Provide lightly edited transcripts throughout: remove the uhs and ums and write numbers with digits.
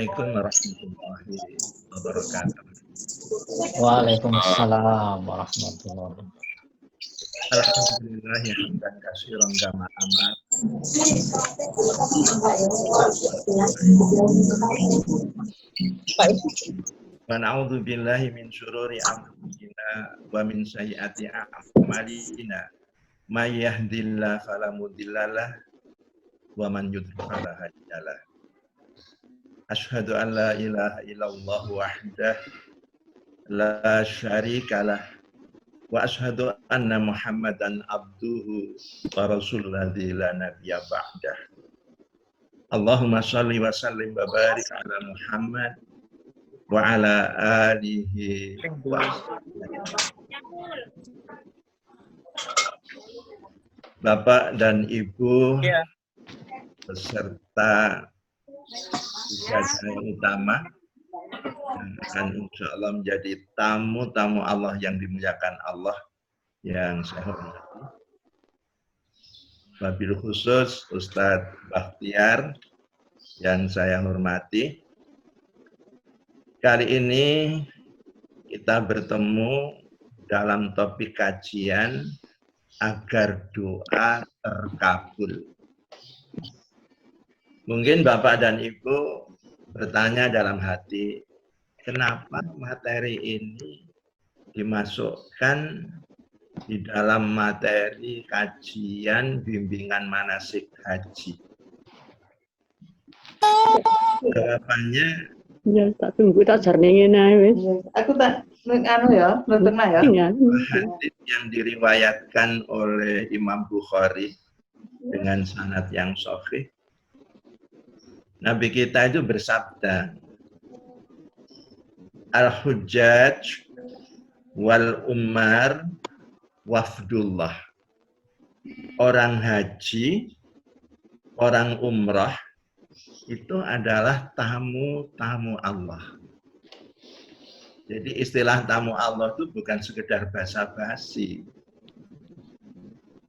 Assalamualaikum warahmatullahi wabarakatuh. Waalaikumsalam warahmatullahi wabarakatuh. Alhamdulillah hamdan katsiran kama amar. Wa na'udzu billahi min syururi anfusina wa min sayyiati a'malina. May yahdihillahu fala mudhillalah wa man yudhlil fala hadiyalah. Asyhadu an la ilaha illallah wahdah la syarikalah wa asyhadu anna Muhammadan abduhu wa rasuluhu la nabiyya ba'dah. Allahumma shalli wa sallim wa barik ala Muhammad wa ala alihi wa Bapak dan Ibu beserta ijazah yang utama yang akan insya Allah menjadi tamu-tamu Allah yang dimuliakan Allah yang saya hormati. Wabil khusus Ustadz Bakhtiar yang saya hormati. Kali ini kita bertemu dalam topik kajian agar doa terkabul. Mungkin Bapak dan Ibu bertanya dalam hati, kenapa materi ini dimasukkan di dalam materi kajian bimbingan manasik haji? Jawabannya, ya tak tunggu tak jarnengin ae wis. Aku tak anu ya, nonton ya. Iya. hadis yang diriwayatkan oleh Imam Bukhari dengan sanad yang sahih. Nabi kita itu bersabda, Al-Hujjaj wal Ummar wafdullah. Orang haji, orang umrah itu adalah tamu-tamu Allah. Jadi istilah tamu Allah itu bukan sekedar basa-basi.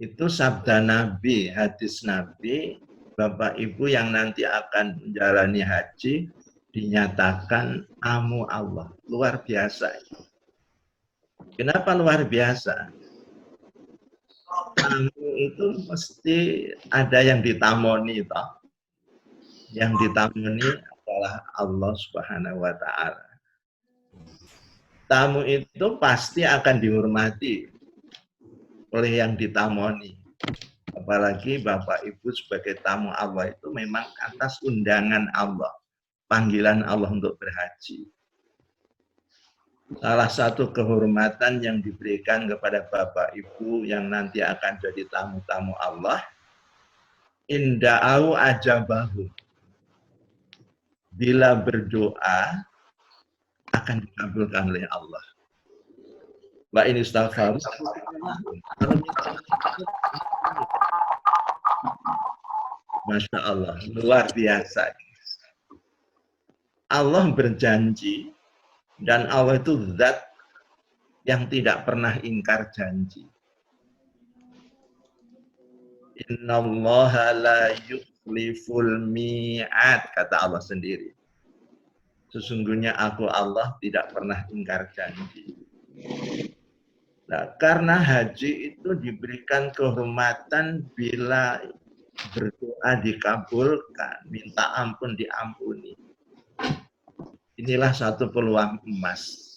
Itu sabda Nabi, hadis Nabi. Bapak Ibu yang nanti akan menjalani haji dinyatakan tamu Allah. Luar biasa. Kenapa luar biasa? Tamu itu mesti ada yang ditamoni, toh. Yang ditamoni adalah Allah Subhanahu wa Ta'ala. Tamu itu pasti akan dihormati oleh yang ditamoni. Apalagi Bapak Ibu sebagai tamu Allah itu memang atas undangan Allah, panggilan Allah untuk berhaji. Salah satu kehormatan yang diberikan kepada Bapak Ibu yang nanti akan jadi tamu-tamu Allah, inda'au ajabahu. Bila berdoa akan dikabulkan oleh Allah. Wa in istaghfaru Masya Allah, luar biasa. Allah berjanji dan Allah itu zat yang tidak pernah ingkar janji. Innallaha la yukhliful mi'ad, kata Allah sendiri. Sesungguhnya aku Allah tidak pernah ingkar janji. Nah, karena haji itu diberikan kehormatan bila berdoa dikabulkan, minta ampun diampuni. Inilah satu peluang emas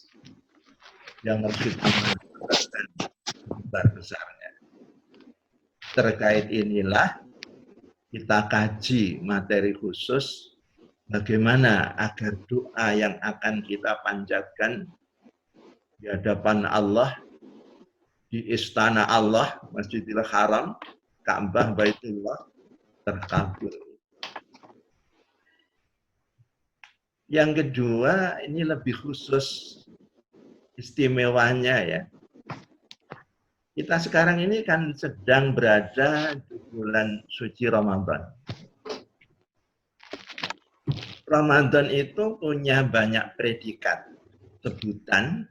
yang harus kita manfaatkan besar-besarnya. Terkait inilah kita kaji materi khusus bagaimana agar doa yang akan kita panjatkan di hadapan Allah, di istana Allah, Masjidil Haram, Ka'bah, Baitullah, terkabul. Yang kedua, ini lebih khusus istimewanya ya. Kita sekarang ini kan sedang berada di bulan suci Ramadan. Ramadan itu punya banyak predikat, sebutan,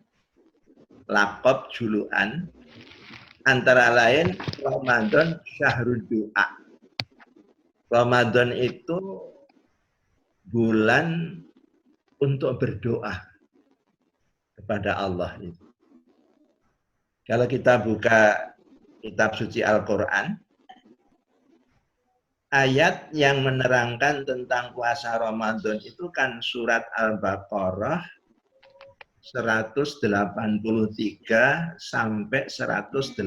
lakop, julukan, antara lain Ramadan syahrul doa. Ramadan itu bulan untuk berdoa kepada Allah. Kalau kita buka kitab suci Al-Quran, ayat yang menerangkan tentang puasa Ramadan itu kan surat Al-Baqarah 183 sampai 187.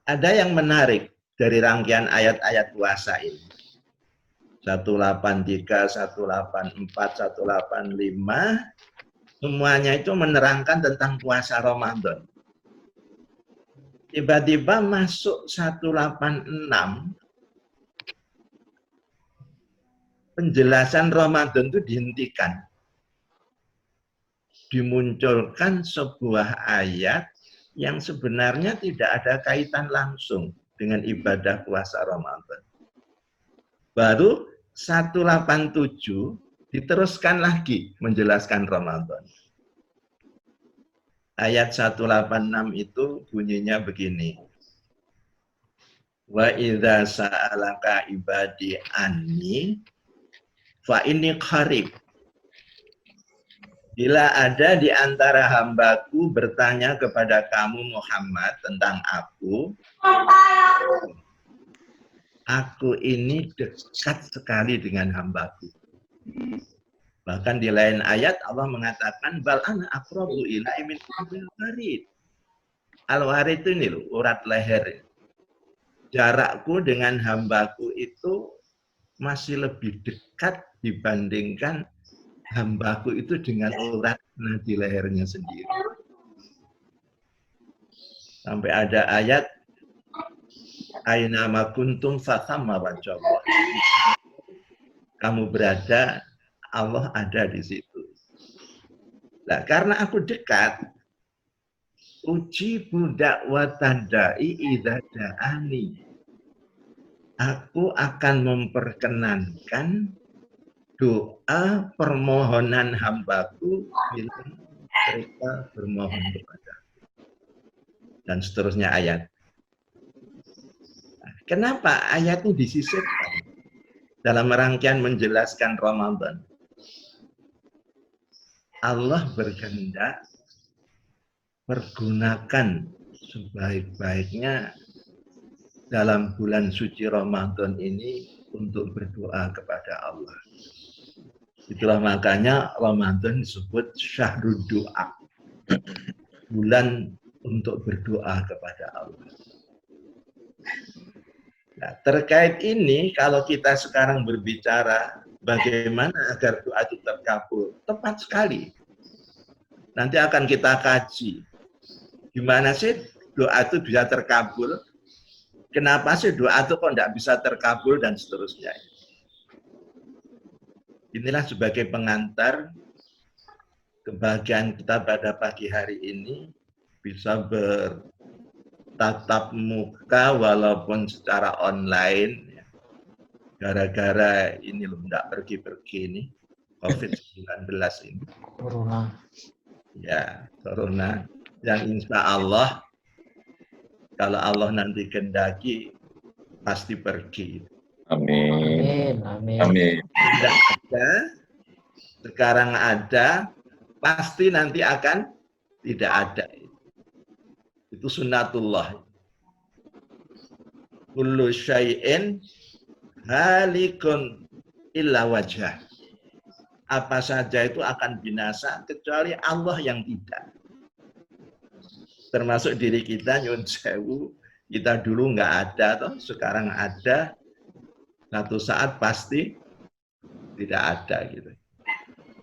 Ada yang menarik dari rangkaian ayat-ayat puasa ini. 183, 184, 185, semuanya itu menerangkan tentang puasa Ramadan. Tiba-tiba masuk 186, penjelasan Ramadan itu dihentikan. Dimunculkan sebuah ayat yang sebenarnya tidak ada kaitan langsung dengan ibadah puasa Ramadan. Baru 187 diteruskan lagi menjelaskan Ramadan. Ayat 186 itu bunyinya begini. Wa idza sa'alaka ibadi anni fa inni qarib. Bila ada di antara hambaku bertanya kepada kamu Muhammad tentang aku ini dekat sekali dengan hambaku. Bahkan di lain ayat Allah mengatakan bal ana aqrabu ilaihi min hablil warid. Al-warid ini loh, urat leher. Jarakku dengan hambaku itu masih lebih dekat dibandingkan hambaku itu dengan urat nadi lehernya sendiri. Sampai ada ayat aina ma kuntum fathamma wajhallah. Kamu berada, Allah ada di situ. Nah, karena aku dekat, uji budak watandai idza da'ani. Aku akan memperkenankan doa permohonan hambaku bila mereka bermohon kepada. Dan seterusnya ayat. Kenapa ayat ini disisipkan dalam rangkaian menjelaskan Ramadan? Allah berkehendak pergunakan sebaik-baiknya dalam bulan suci Ramadan ini untuk berdoa kepada Allah. Itulah makanya Ramadan disebut syahrul doa. Bulan untuk berdoa kepada Allah. Nah, terkait ini, kalau kita sekarang berbicara bagaimana agar doa itu terkabul, tepat sekali. Nanti akan kita kaji. Gimana sih doa itu bisa terkabul? Kenapa sih doa itu kok tidak bisa terkabul dan seterusnya? Inilah sebagai pengantar kebahagiaan kita pada pagi hari ini bisa bertatap muka walaupun secara online. Gara-gara ini loh tidak pergi-pergi ini COVID-19 ini. Corona. Ya, corona. Yang insya Allah kalau Allah nanti kendaki pasti pergi. Amin. Amin. Amin. Amin. Tidak ada, sekarang ada, pasti nanti akan tidak ada. Itu sunnatullah. Kullu syai'in halikun illa wajah. Apa saja itu akan binasa kecuali Allah yang tidak. Termasuk diri kita, nyun sewu, kita dulu nggak ada, toh sekarang ada, satu saat pasti tidak ada gitu.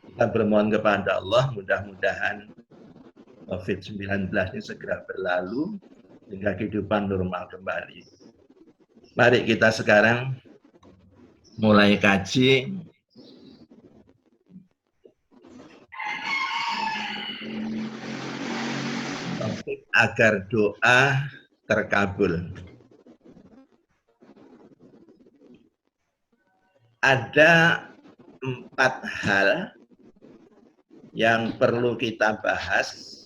Kita bermohon kepada Allah, mudah-mudahan COVID-19 ini segera berlalu hingga kehidupan normal kembali. Mari kita sekarang mulai kaji topik agar doa terkabul. Ada 4 hal yang perlu kita bahas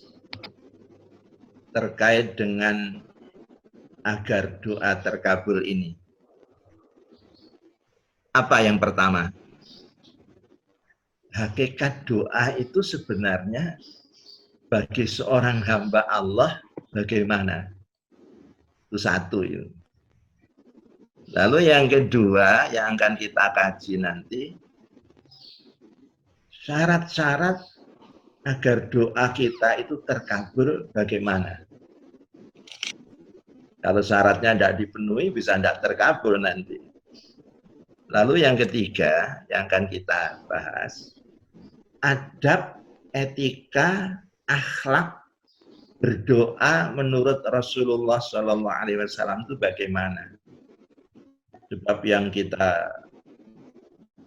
terkait dengan agar doa terkabul ini. Apa yang pertama? Hakikat doa itu sebenarnya bagi seorang hamba Allah bagaimana? Itu satu itu. Lalu yang kedua yang akan kita kaji nanti, syarat-syarat agar doa kita itu terkabul bagaimana? Kalau syaratnya tidak dipenuhi bisa tidak terkabul nanti. Lalu yang ketiga yang akan kita bahas, adab, etika, akhlak berdoa menurut Rasulullah SAW itu bagaimana? Sebab yang kita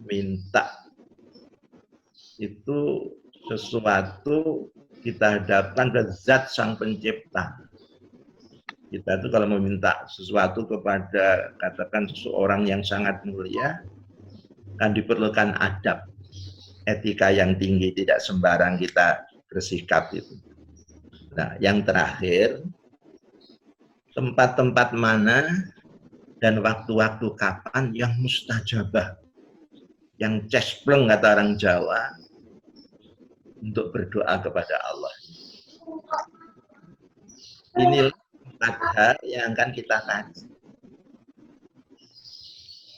minta itu sesuatu kita hadapkan ke zat sang pencipta. Kita itu kalau meminta sesuatu kepada katakan seseorang yang sangat mulia, kan diperlukan adab, etika yang tinggi, tidak sembarang kita bersikap itu. Nah, yang terakhir, tempat-tempat mana dan waktu-waktu kapan yang mustajabah, yang cespleng kata orang Jawa, untuk berdoa kepada Allah. Inilah 4 hal yang akan kita kaji.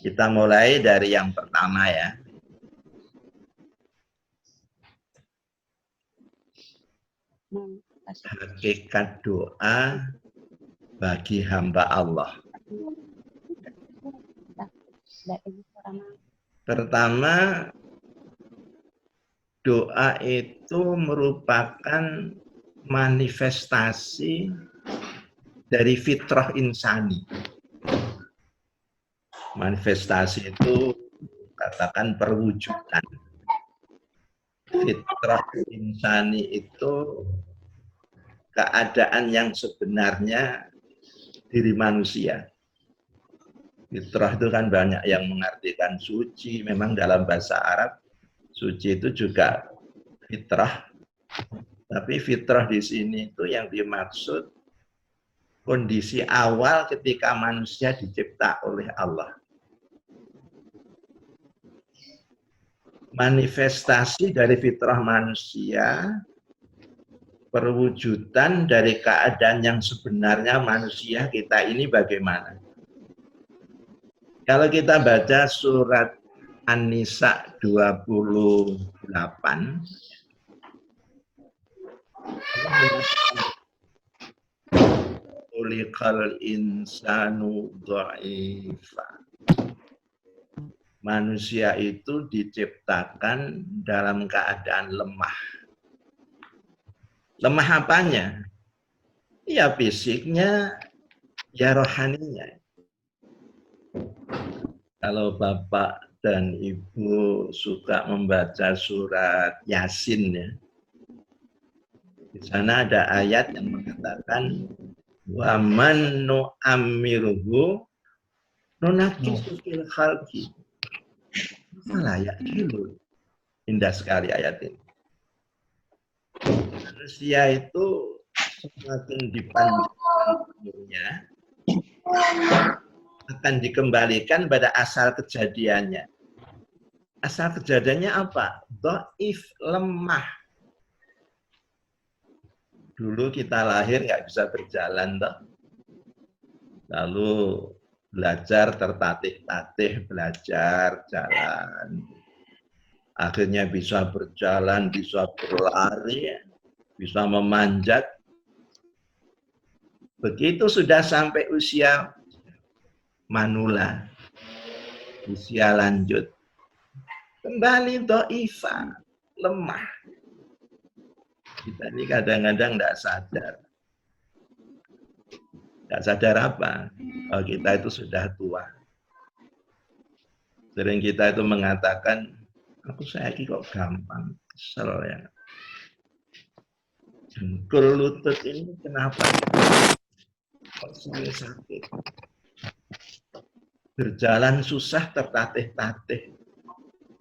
Kita mulai dari yang pertama ya. Hakikat doa bagi hamba Allah. Pertama, doa itu merupakan manifestasi dari fitrah insani. Manifestasi itu katakan perwujudan. Fitrah insani itu keadaan yang sebenarnya diri manusia. Fitrah itu kan banyak yang mengartikan suci. Memang dalam bahasa Arab, suci itu juga fitrah. Tapi fitrah di sini itu yang dimaksud kondisi awal ketika manusia dicipta oleh Allah. Manifestasi dari fitrah manusia, perwujudan dari keadaan yang sebenarnya manusia kita ini bagaimana? Kalau kita baca surat An-Nisa 28, Ulikal insanu dha'ifa. Manusia itu diciptakan dalam keadaan lemah. Lemah apanya? Ya fisiknya, ya rohaninya. Kalau Bapak dan Ibu suka membaca surat Yasin ya, di sana ada ayat yang mengatakan wa man nu'ammiruhu nunakisu fil khalqi. Malah ya gitu. Indah sekali ayat ini. Manusia itu semakin dipanjangkan umurnya akan dikembalikan pada asal kejadiannya. Asal kejadiannya apa? Dhaif, lemah. Dulu kita lahir nggak bisa berjalan, toh. Lalu belajar tertatih-tatih, belajar jalan. Akhirnya bisa berjalan, bisa berlari, bisa memanjat. Begitu sudah sampai usia manula, usia lanjut, kembali dhaifah, lemah. Kita ini kadang-kadang tidak sadar. Tidak sadar apa? Oh, kita itu sudah tua. Sering kita itu mengatakan, aku saiki kok gampang, kesel ya. Jengkul lutut ini kenapa? Kok sering sakit? Berjalan susah tertatih-tatih.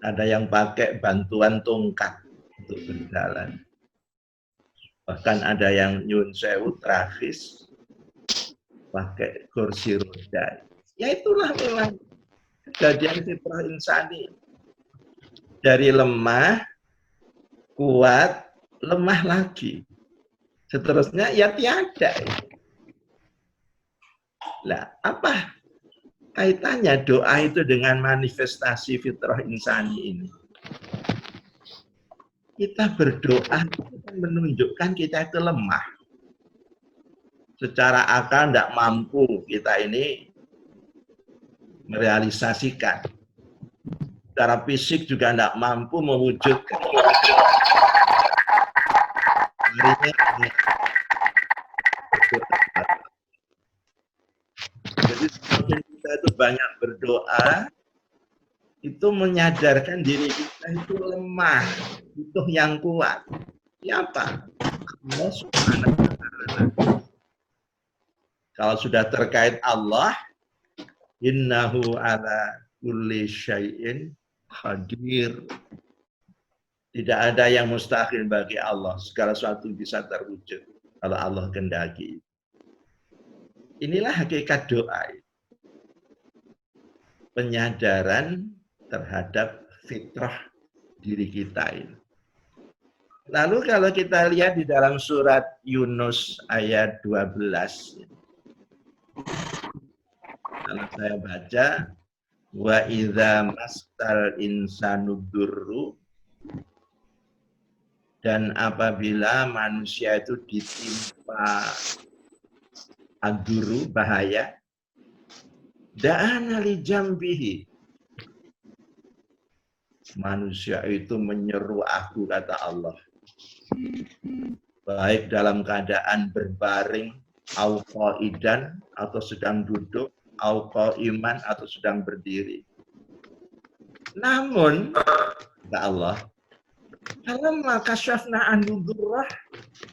Ada yang pakai bantuan tongkat untuk berjalan. Bahkan ada yang nyun sewu trafis pakai kursi roda. Ya itulah memang kejadian fitrah insani. Dari lemah, kuat, lemah lagi. Seterusnya ya tiada. Lah, apa kaitannya doa itu dengan manifestasi fitrah insani ini? Kita berdoa itu menunjukkan kita itu lemah. Secara akal tidak mampu kita ini merealisasikan. Secara fisik juga tidak mampu mewujudkan. Jadi semakin kita itu banyak berdoa, itu menyadarkan diri kita itu lemah, butuh yang kuat. Siapa? Allah Subhanahu wa Ta'ala. Kalau sudah terkait Allah, innahu ala kulli syai'in hadir. Tidak ada yang mustahil bagi Allah. Segala sesuatu bisa terwujud kalau Allah kehendaki. Inilah hakikat doa. Penyadaran terhadap fitrah diri kita ini. Lalu kalau kita lihat di dalam surat Yunus ayat 12. Kalau saya baca, wa idza mastal insanu durru, dan apabila manusia itu ditimpa aduru, bahaya, da'ana li jambihi, manusia itu menyeru aku, kata Allah, baik dalam keadaan berbaring, au qaidan, atau sedang duduk, au qaiman, atau sedang berdiri. Namun, kata Allah, falamma kasyafna anhu dzurrah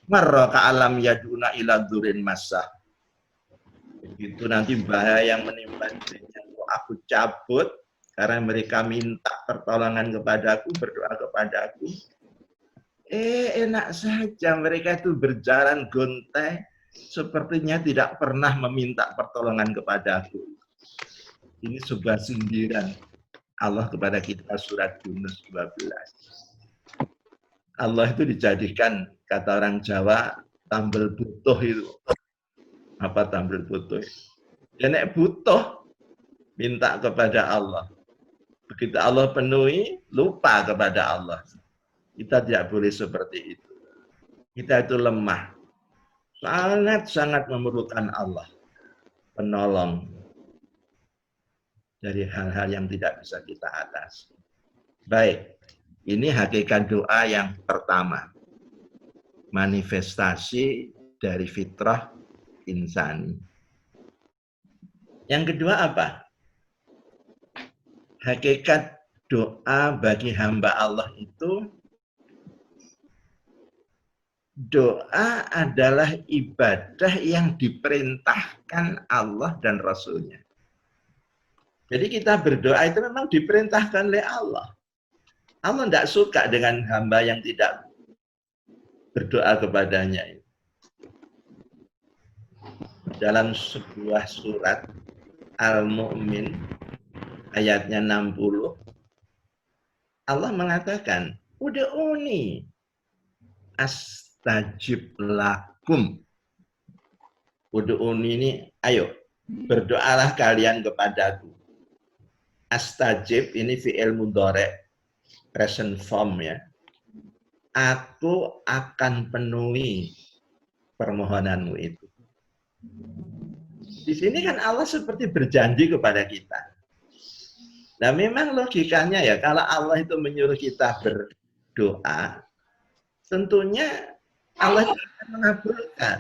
marra ka'alam yaduna ila dzurrin massah. Begitu nanti bahaya yang menimpa dirinya aku cabut karena mereka minta pertolongan kepadaku, berdoa kepadaku. Enak saja mereka itu berjalan gontai sepertinya tidak pernah meminta pertolongan kepadaku. Ini sebuah sindiran Allah kepada kita, surat Yunus 12. Allah itu dijadikan, kata orang Jawa, tambel butuh itu. Apa tambel butuh? Ya nek butuh, minta kepada Allah. Begitu Allah penuhi, lupa kepada Allah. Kita tidak boleh seperti itu. Kita itu lemah. Sangat-sangat memerlukan Allah. Penolong dari hal-hal yang tidak bisa kita atasi. Baik. Ini hakikat doa yang pertama. Manifestasi dari fitrah insani. Yang kedua apa? Hakikat doa bagi hamba Allah itu, doa adalah ibadah yang diperintahkan Allah dan Rasulnya. Jadi kita berdoa itu memang diperintahkan oleh Allah. Allah tidak suka dengan hamba yang tidak berdoa kepadanya. Dalam sebuah surat Al-Mu'min ayatnya 60, Allah mengatakan, ud'uni astajib lakum. Ud'uni ini, ayo, berdoalah kalian kepadaku. Astajib ini fi'il mudhari', present form ya. Aku akan penuhi permohonanmu itu. Di sini kan Allah seperti berjanji kepada kita. Nah memang logikanya ya, kalau Allah itu menyuruh kita berdoa, tentunya Allah akan mengabulkan.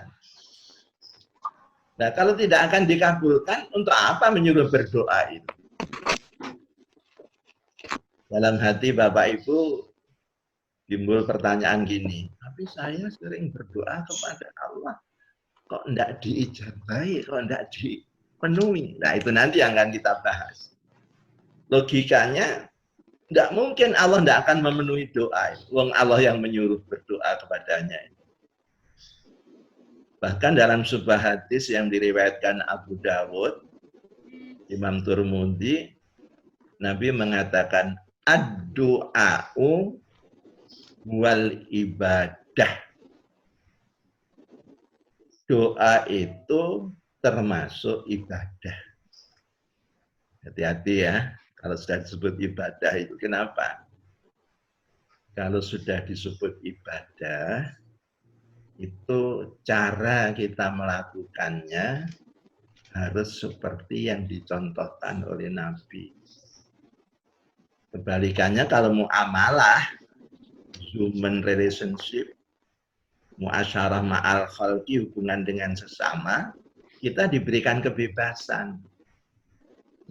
Nah kalau tidak akan dikabulkan, untuk apa menyuruh berdoa itu? Dalam hati Bapak Ibu timbul pertanyaan gini, tapi saya sering berdoa kepada Allah, kok enggak diijabahi, kok enggak dipenuhi. Nah itu nanti yang akan kita bahas. Logikanya, enggak mungkin Allah enggak akan memenuhi doa. Wong Allah yang menyuruh berdoa kepadanya. Bahkan dalam sebuah hadis yang diriwayatkan Abu Dawud, Imam Turmudi, Nabi mengatakan ad-du'a'u wal ibadah. Doa itu termasuk ibadah. Hati-hati ya, kalau sudah disebut ibadah itu. Kenapa? Kalau sudah disebut ibadah, itu cara kita melakukannya harus seperti yang dicontohkan oleh Nabi. Kebalikannya kalau muamalah, human relationship, muasyarah ma'al khalqi, hubungan dengan sesama, kita diberikan kebebasan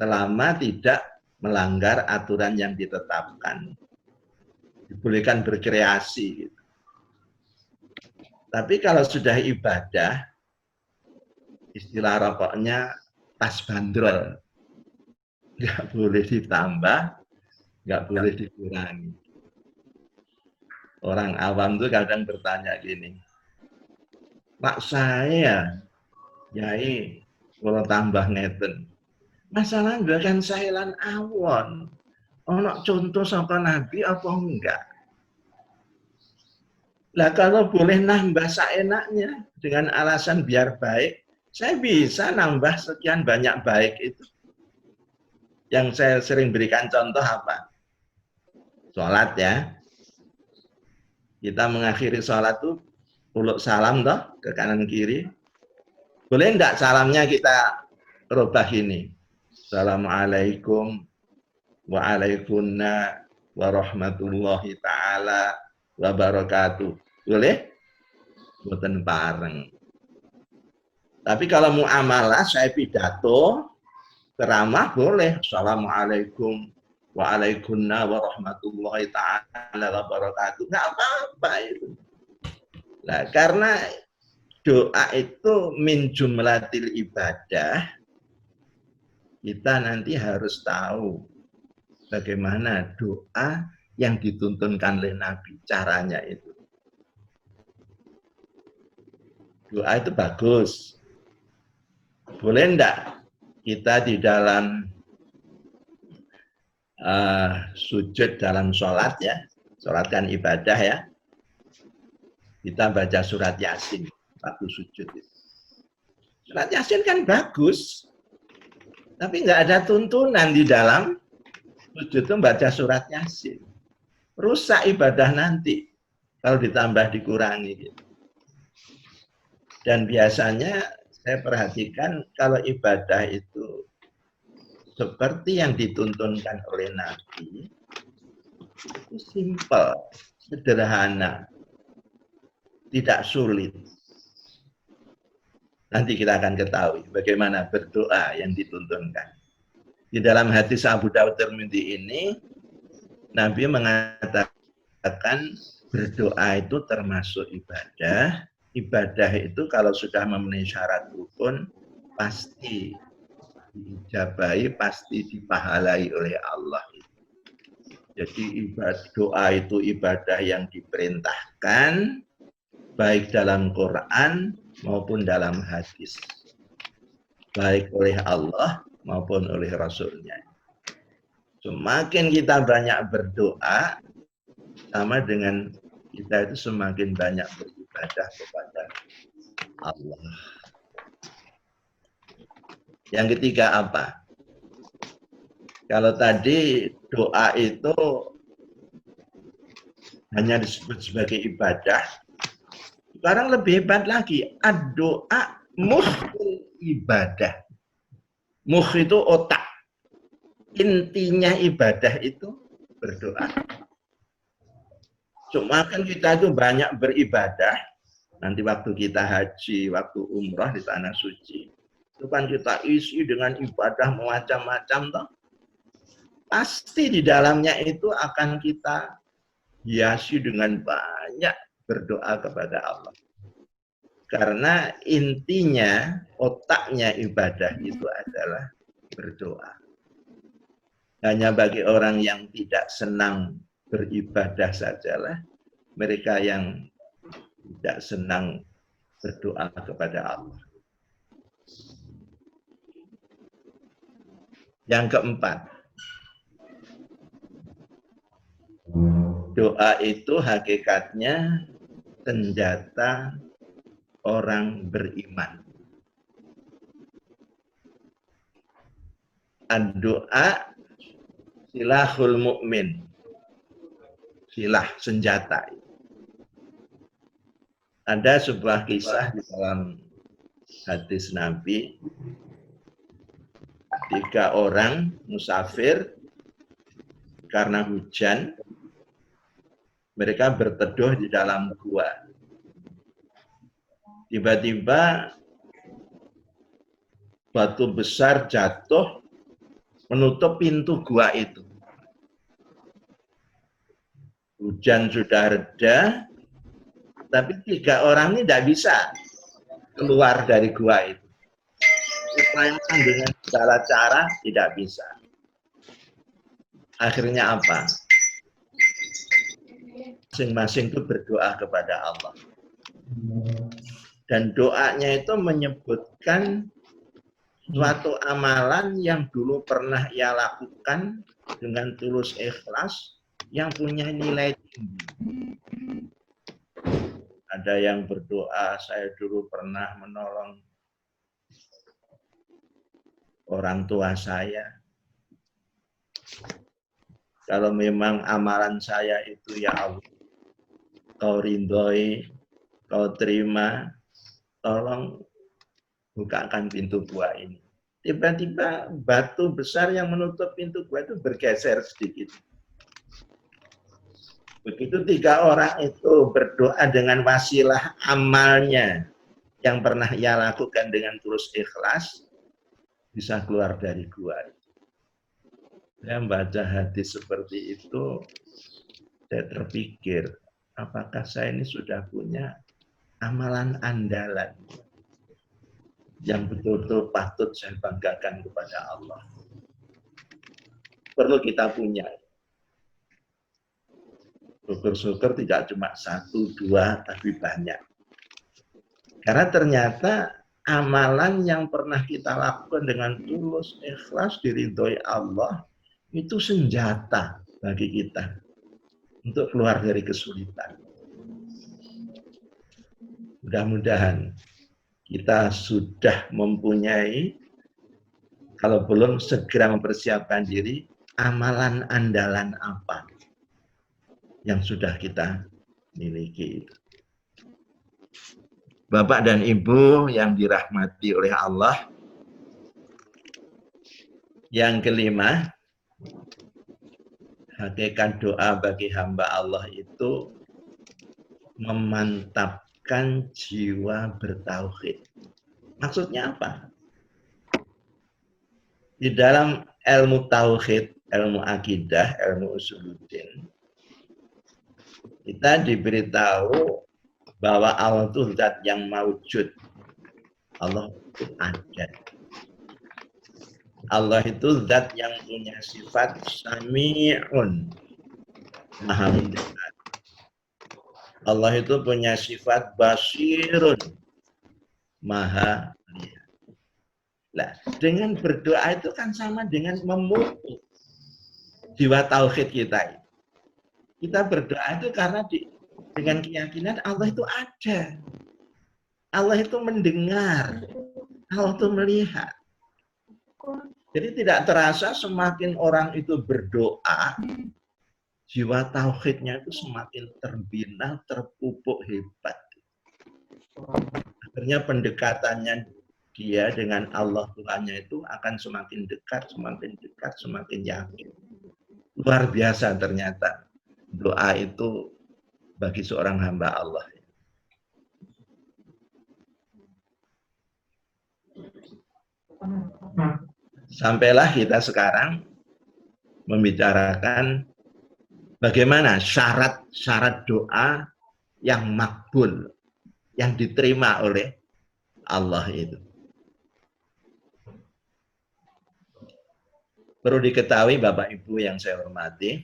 selama tidak melanggar aturan yang ditetapkan. Dibolehkan berkreasi. Gitu. Tapi kalau sudah ibadah, istilah rokoknya tas bandrol. Nggak boleh ditambah, nggak boleh dikurangi. Orang awam tuh kadang bertanya gini, Pak saya, Yai, kalau tambah ngeten. Masalahnya kan sailan awon. Ono contoh saka Nabi apa enggak? Lah kalau boleh nambah seenaknya dengan alasan biar baik, saya bisa nambah sekian banyak baik itu. Yang saya sering berikan contoh apa? Sholat ya. Kita mengakhiri sholat tuh uluk salam toh ke kanan kiri. Boleh enggak salamnya kita rubah ini? Assalamualaikum waalaikumna warahmatullahi ta'ala wabarakatuh. Boleh? Boten bareng. Tapi kalau muamalah saya pidato, ceramah boleh. Assalamualaikum waalaikumna warahmatullahi ta'ala wabarakatuh. Nggak apa-apa itu. Nah, karena doa itu min jumlatil ibadah, kita nanti harus tahu bagaimana doa yang dituntunkan oleh Nabi, caranya itu. Doa itu bagus. Boleh enggak kita di dalam sujud dalam sholat ya, sholat kan ibadah ya, kita baca surat Yasin waktu sujud itu. Surat Yasin kan bagus, tapi nggak ada tuntunan di dalam sujud itu baca surat Yasin. Rusak ibadah nanti kalau ditambah dikurangi gitu. Dan biasanya saya perhatikan kalau ibadah itu seperti yang dituntunkan oleh Nabi, itu simpel, sederhana, tidak sulit. Nanti kita akan ketahui bagaimana berdoa yang dituntunkan. Di dalam hadis Abu Dawud Tirmidzi ini, Nabi mengatakan berdoa itu termasuk ibadah. Ibadah itu kalau sudah memenuhi syarat rukun, pasti diijabahi, pasti dipahalai oleh Allah. Jadi doa itu ibadah yang diperintahkan, baik dalam Quran maupun dalam hadis. Baik oleh Allah maupun oleh Rasulnya. Semakin kita banyak berdoa, sama dengan kita itu semakin banyak beribadah kepada Allah. Yang ketiga apa? Kalau tadi doa itu hanya disebut sebagai ibadah, sekarang lebih hebat lagi. Ad-doa mukhul ibadah. Mukh itu otak. Intinya ibadah itu berdoa. Cuma kan kita itu banyak beribadah. Nanti waktu kita haji, waktu umrah di tanah suci, itu kan kita isi dengan ibadah macam-macam toh. Pasti di dalamnya itu akan kita hiasi dengan banyak berdoa kepada Allah. Karena intinya, otaknya ibadah itu adalah berdoa. Hanya bagi orang yang tidak senang beribadah sajalah mereka yang tidak senang berdoa kepada Allah. Yang keempat, doa itu hakikatnya senjata orang beriman. Doa silahul mukmin. Silah, senjata. Ada sebuah kisah di dalam hadis Nabi. 3 orang musafir karena hujan, mereka berteduh di dalam gua. Tiba-tiba batu besar jatuh menutup pintu gua itu. Hujan sudah reda, tapi 3 orang ini tidak bisa keluar dari gua itu. Upayakan dengan segala cara tidak bisa. Akhirnya apa? Masing-masing itu berdoa kepada Allah. Dan doanya itu menyebutkan suatu amalan yang dulu pernah ia lakukan dengan tulus ikhlas yang punya nilai tinggi. Ada yang berdoa, saya dulu pernah menolong orang tua saya. Kalau memang amalan saya itu ya Allah, kau ridhoi, kau terima, tolong bukakan pintu gua ini. Tiba-tiba batu besar yang menutup pintu gua itu bergeser sedikit. Begitu 3 orang itu berdoa dengan wasilah amalnya yang pernah ia lakukan dengan tulus ikhlas, bisa keluar dari gua. Saya membaca hadis seperti itu, saya terpikir, apakah saya ini sudah punya amalan andalan yang betul-betul patut saya banggakan kepada Allah. Perlu kita punya. Syukur-syukur tidak cuma 1, 2, tapi banyak. Karena ternyata amalan yang pernah kita lakukan dengan tulus, ikhlas, diridhoi Allah, itu senjata bagi kita untuk keluar dari kesulitan. Mudah-mudahan kita sudah mempunyai, kalau belum segera mempersiapkan diri, amalan andalan apa yang sudah kita miliki. Bapak dan Ibu yang dirahmati oleh Allah, yang kelima, hakikat doa bagi hamba Allah itu memantapkan jiwa bertauhid. Maksudnya apa? Di dalam ilmu tauhid, ilmu akidah, ilmu usuluddin, kita diberitahu bahwa Allah itu zat yang maujud. Allah itu ada. Allah itu zat yang punya sifat sami'un, maha mendengar. Allah itu punya sifat basirun, maha melihat. Nah, dengan berdoa itu kan sama dengan memupuk jiwa tauhid kita. Kita berdoa itu karena dengan keyakinan Allah itu ada. Allah itu mendengar. Allah itu melihat. Jadi tidak terasa semakin orang itu berdoa, jiwa tauhidnya itu semakin terbina, terpupuk hebat. Akhirnya pendekatannya dia dengan Allah Tuhannya itu akan semakin dekat, semakin yakin. Luar biasa ternyata doa itu bagi seorang hamba Allah. Sampailah kita sekarang membicarakan bagaimana syarat-syarat doa yang makbul, yang diterima oleh Allah itu. Perlu diketahui Bapak Ibu yang saya hormati,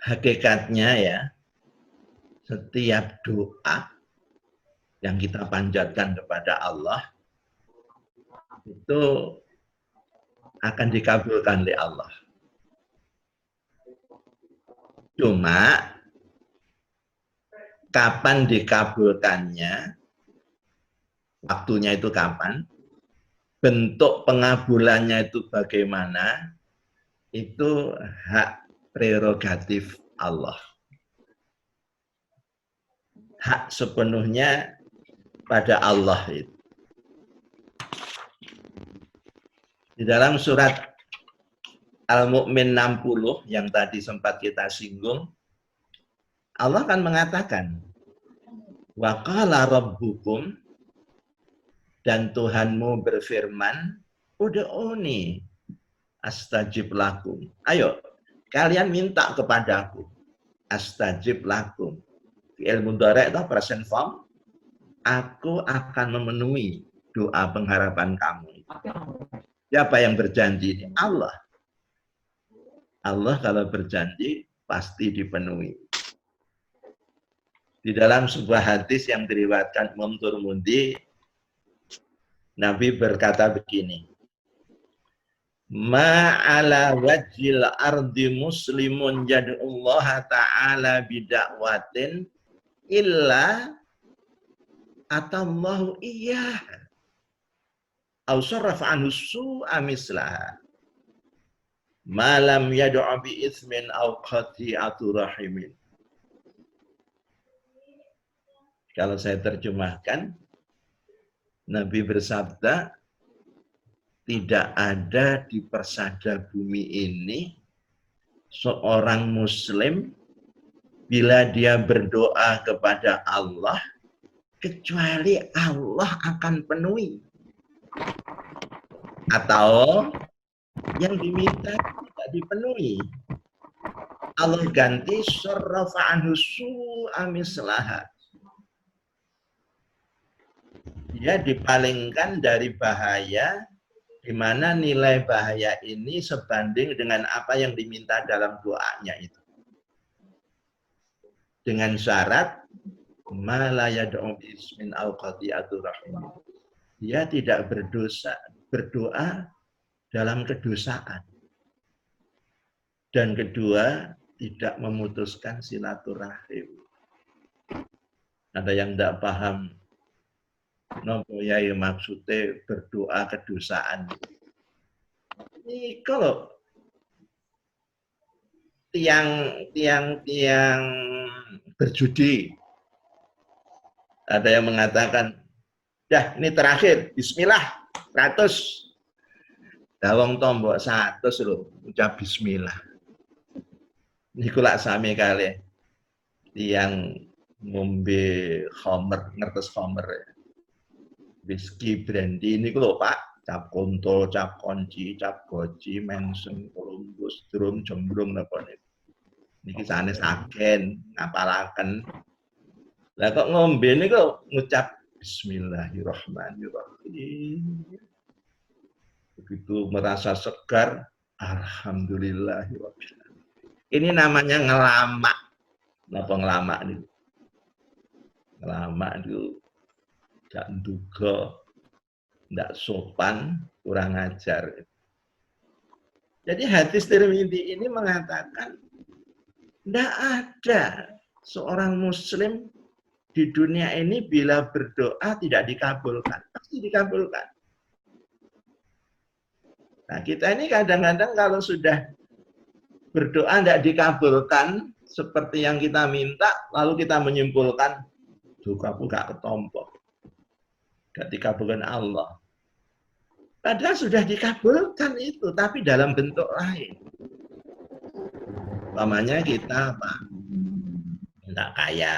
hakikatnya ya, setiap doa yang kita panjatkan kepada Allah itu akan dikabulkan oleh Allah. Cuma kapan dikabulkannya, waktunya itu kapan, bentuk pengabulannya itu bagaimana, itu hak prerogatif Allah. Hak sepenuhnya pada Allah itu. Di dalam surat Al-Mu'min 60 yang tadi sempat kita singgung, Allah kan mengatakan, wa qala rabbukum, dan Tuhanmu berfirman, ud'uni astajib lakum. Ayo, kalian minta kepadaku, astajib lakum. Fi'il mudhari' itu present form, aku akan memenuhi doa pengharapan kamu. Siapa yang berjanji ini? Allah. Allah kalau berjanji pasti dipenuhi. Di dalam sebuah hadis yang diriwayatkan Imam Tirmidzi, Nabi berkata begini, ma'ala wajhil ardi muslimun yad'ullaha ta'ala bida'watin illa atallahu iyyah au sarrafa anhu su'a mislaha malam yad'a bi ismin au qati'atu rahimin. Kalau saya terjemahkan, Nabi bersabda, tidak ada di persada bumi ini seorang muslim bila dia berdoa kepada Allah kecuali Allah akan penuhi. Atau yang diminta tidak dipenuhi. Allah ganti sarrafa anhu su'a mislaha. Dia dipalingkan dari bahaya, di mana nilai bahaya ini sebanding dengan apa yang diminta dalam doanya itu. Dengan syarat ma la yad'u bi ismin aw qati'atu rahim. Dia tidak berdoa dalam kedosaan. Dan kedua, tidak memutuskan silaturahim. Ada yang tidak paham nopo yai maksudnya berdoa kedosaan. Ini kalau tiang berjudi, ada yang mengatakan, dah ini terakhir, bismillah, 100. Dawang tombok 100 loh, ucap bismillah. Niku lak sami kali tiang ngombe khamer, ngertes khamer ya. Whisky brandy ini lho Pak, cap kontol, cap konci, cap goji, mensen, Columbus, drum, jembrung napa niku. Niki sanes agen ngapalaken. Lah kok ngombe niku ngucap bismillahirrahmanirrahim. Begitu merasa segar, alhamdulillahirabbil alamin. Ini namanya ngelama. Napa ngelama niku? Ngelama niku gak nduga, ndak sopan, kurang ajar. Jadi hadis Tirmidzi ini mengatakan ndak ada seorang muslim di dunia ini bila berdoa tidak dikabulkan, pasti dikabulkan. Nah, kita ini kadang-kadang kalau sudah berdoa ndak dikabulkan seperti yang kita minta, lalu kita menyimpulkan doaku gak ketompo. Gak dikabulkan Allah. Padahal sudah dikabulkan itu, tapi dalam bentuk lain. Umpamanya kita apa? Tidak kaya.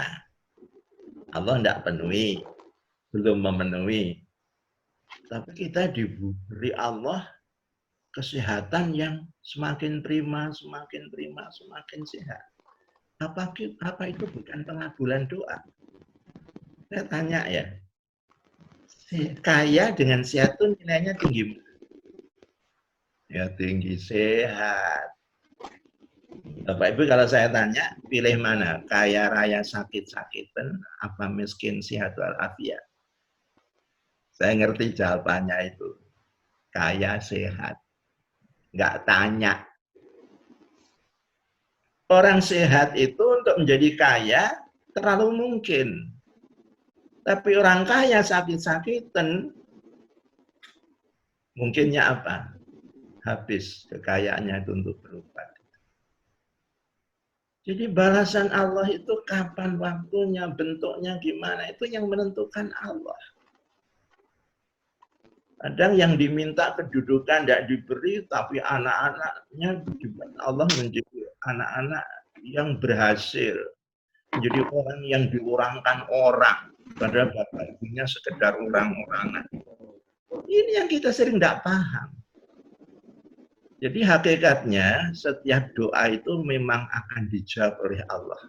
Allah tidak penuhi, belum memenuhi. Tapi kita diberi Allah kesehatan yang semakin prima, semakin sehat. Apa itu bukan pengabulan doa? Saya tanya ya. Kaya dengan sehat itu nilainya tinggi. Ya tinggi sehat. Bapak Ibu kalau saya tanya, pilih mana? Kaya raya sakit-sakitan, apa miskin sehat walafiat? Saya ngerti jawabannya itu. Kaya sehat. Nggak tanya. Orang sehat itu untuk menjadi kaya terlalu mungkin. Tapi orang kaya sakit-sakitan, mungkinnya apa? Habis kekayaannya itu untuk berobat. Jadi balasan Allah itu kapan waktunya, bentuknya gimana, itu yang menentukan Allah. Kadang yang diminta kedudukan tidak diberi, tapi anak-anaknya Allah menjadi anak-anak yang berhasil. Menjadi orang yang diorangkan orang. Padahal bapak ibunya sekedar orang-orangan. Ini yang kita sering tidak paham. Jadi hakikatnya setiap doa itu memang akan dijawab oleh Allah.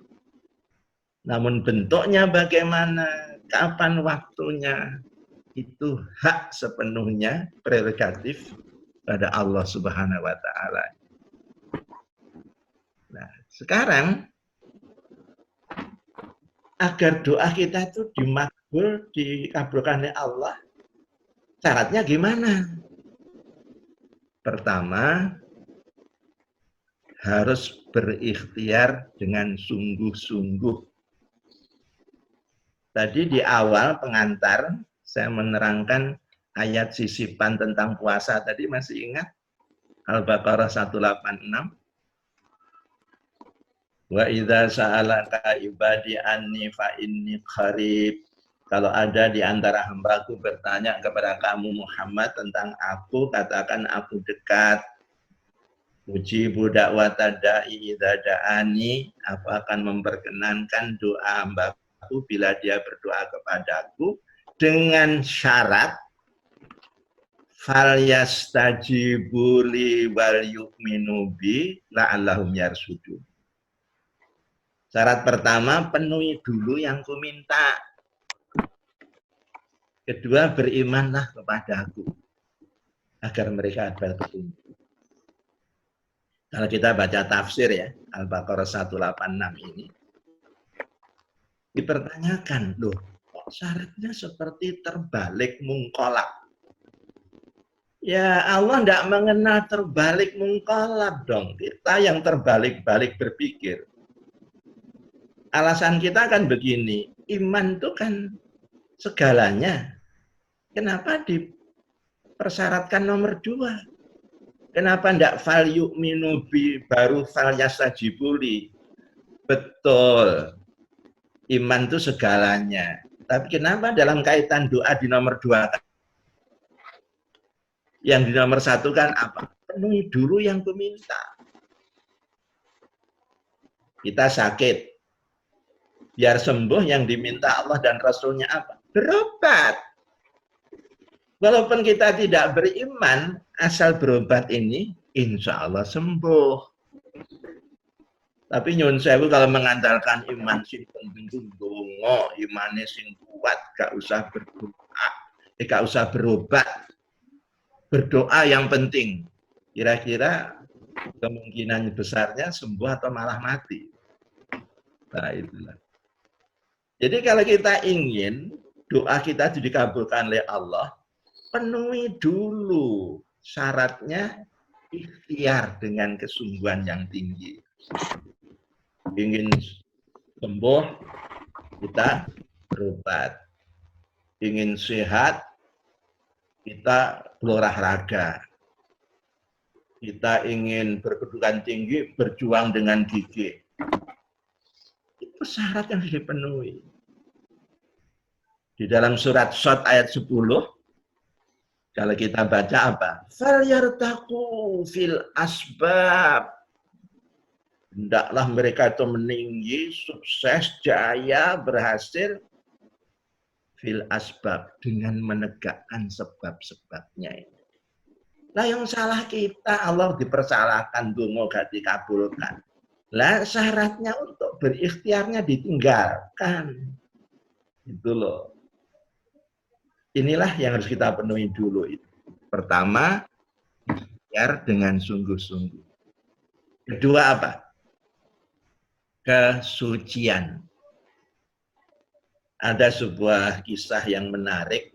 Namun bentuknya bagaimana, kapan waktunya, itu hak sepenuhnya prerogatif pada Allah Subhanahu wa taala. Nah, sekarang agar doa kita itu dimakbul, dikabulkan oleh Allah, syaratnya gimana? Pertama, harus berikhtiar dengan sungguh-sungguh. Tadi di awal pengantar, saya menerangkan ayat sisipan tentang puasa tadi, masih ingat? Al-Baqarah 186. Wa idza sa'alaka ibadi anni fa inni qarib. Kalau ada di antara hambaku bertanya kepada kamu Muhammad tentang aku, katakan aku dekat. Ujibu da'wata da'i idza da'ani, aku akan memperkenankan doa hambaku bila dia berdoa kepadaku dengan syarat fal yastajibu li wal yu'minu bi la'allahum yarsudun. Syarat pertama, penuhi dulu yang ku minta. Kedua, berimanlah kepadaku agar mereka ada petunjuk. Kalau kita baca tafsir ya, Al-Baqarah 186 ini, dipertanyakan, loh, kok syaratnya seperti terbalik mungkolab? Ya Allah tidak mengenal terbalik mungkolab dong. Kita yang terbalik-balik berpikir. Alasan kita kan begini, iman itu kan segalanya. Kenapa dipersyaratkan nomor 2? Kenapa tidak fal yu'minu bi baru fal yastajibuli? Betul, iman itu segalanya. Tapi kenapa dalam kaitan doa di nomor 2? Yang di nomor 1 kan apa? Penuhi dulu yang kuminta. Kita sakit, biar sembuh yang diminta Allah dan Rasulnya apa? Berobat. Walaupun kita tidak beriman, asal berobat ini, insya Allah sembuh. Tapi nyun sewu kalau mengandalkan iman sing penting dongo, imannya sing kuat, gak usah berdoa, gak usah berobat. Berdoa yang penting. Kira-kira kemungkinan besarnya sembuh atau malah mati. Nah itulah. Jadi kalau kita ingin doa kita dikabulkan oleh Allah, penuhi dulu syaratnya, ikhtiar dengan kesungguhan yang tinggi. Ingin sembuh, kita berobat. Ingin sehat, kita berolahraga. Kita ingin berkedudukan tinggi, berjuang dengan gigih. Itu syarat yang harus dipenuhi. Di dalam surat Shad ayat 10, kalau kita baca apa? Falyartaqu fil asbab. Hendaklah mereka itu meninggi, sukses, jaya, berhasil fil asbab dengan menegakkan sebab-sebabnya ini. Nah yang salah kita, Allah dipersalahkan, dungo gak dikabulkan. Lah syaratnya untuk berikhtiarnya ditinggalkan. Itu loh. Inilah yang harus kita penuhi dulu itu. Pertama, ikhtiar dengan sungguh-sungguh. Kedua apa? Kesucian. Ada sebuah kisah yang menarik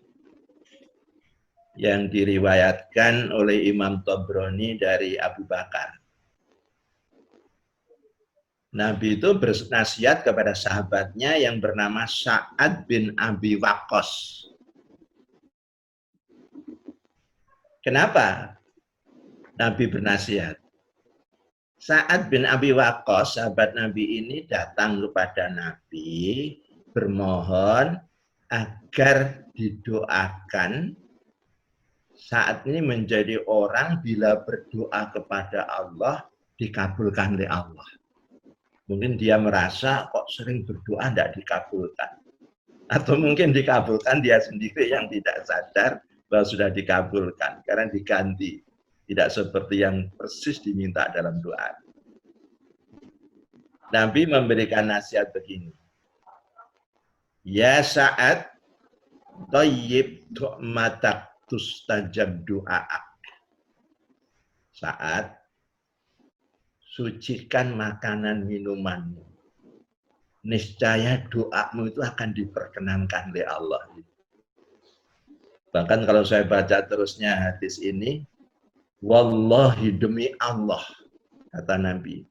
yang diriwayatkan oleh Imam Tabrani dari Abu Bakar. Nabi itu bernasihat kepada sahabatnya yang bernama Sa'ad bin Abi Waqqas. Kenapa Nabi bernasihat? Sa'ad bin Abi Waqqas, sahabat Nabi ini datang kepada Nabi bermohon agar didoakan saat ini menjadi orang bila berdoa kepada Allah dikabulkan oleh Allah. Mungkin dia merasa kok sering berdoa tidak dikabulkan. Atau mungkin dikabulkan dia sendiri yang tidak sadar bahwa sudah dikabulkan. Karena diganti. Tidak seperti yang persis diminta dalam doa. Nabi memberikan nasihat begini. Ya Sa'ad, tayyib du'matak tustajab du'a'ak. Sa'ad, sucikan makanan minumanmu. Niscaya doamu itu akan diperkenankan oleh Allah. Bahkan kalau saya baca terusnya hadis ini, wallahi demi Allah, kata Nabi,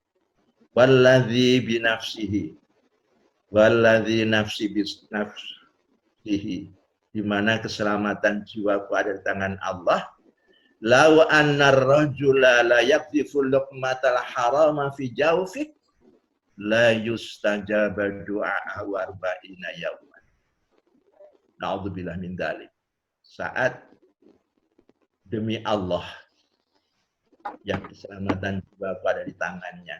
walladzi binafsihi, walladzi nafsi binafsihi, di mana keselamatan jiwaku ada di tangan Allah. Law anna ar-rajula la yakdifu luqmatal harama fi jawfik la yustajaba du'a'ahu arba'ina yawman. Na'udzubillah min dzalik. Saat demi Allah yang keselamatan jiwa ada di tangannya.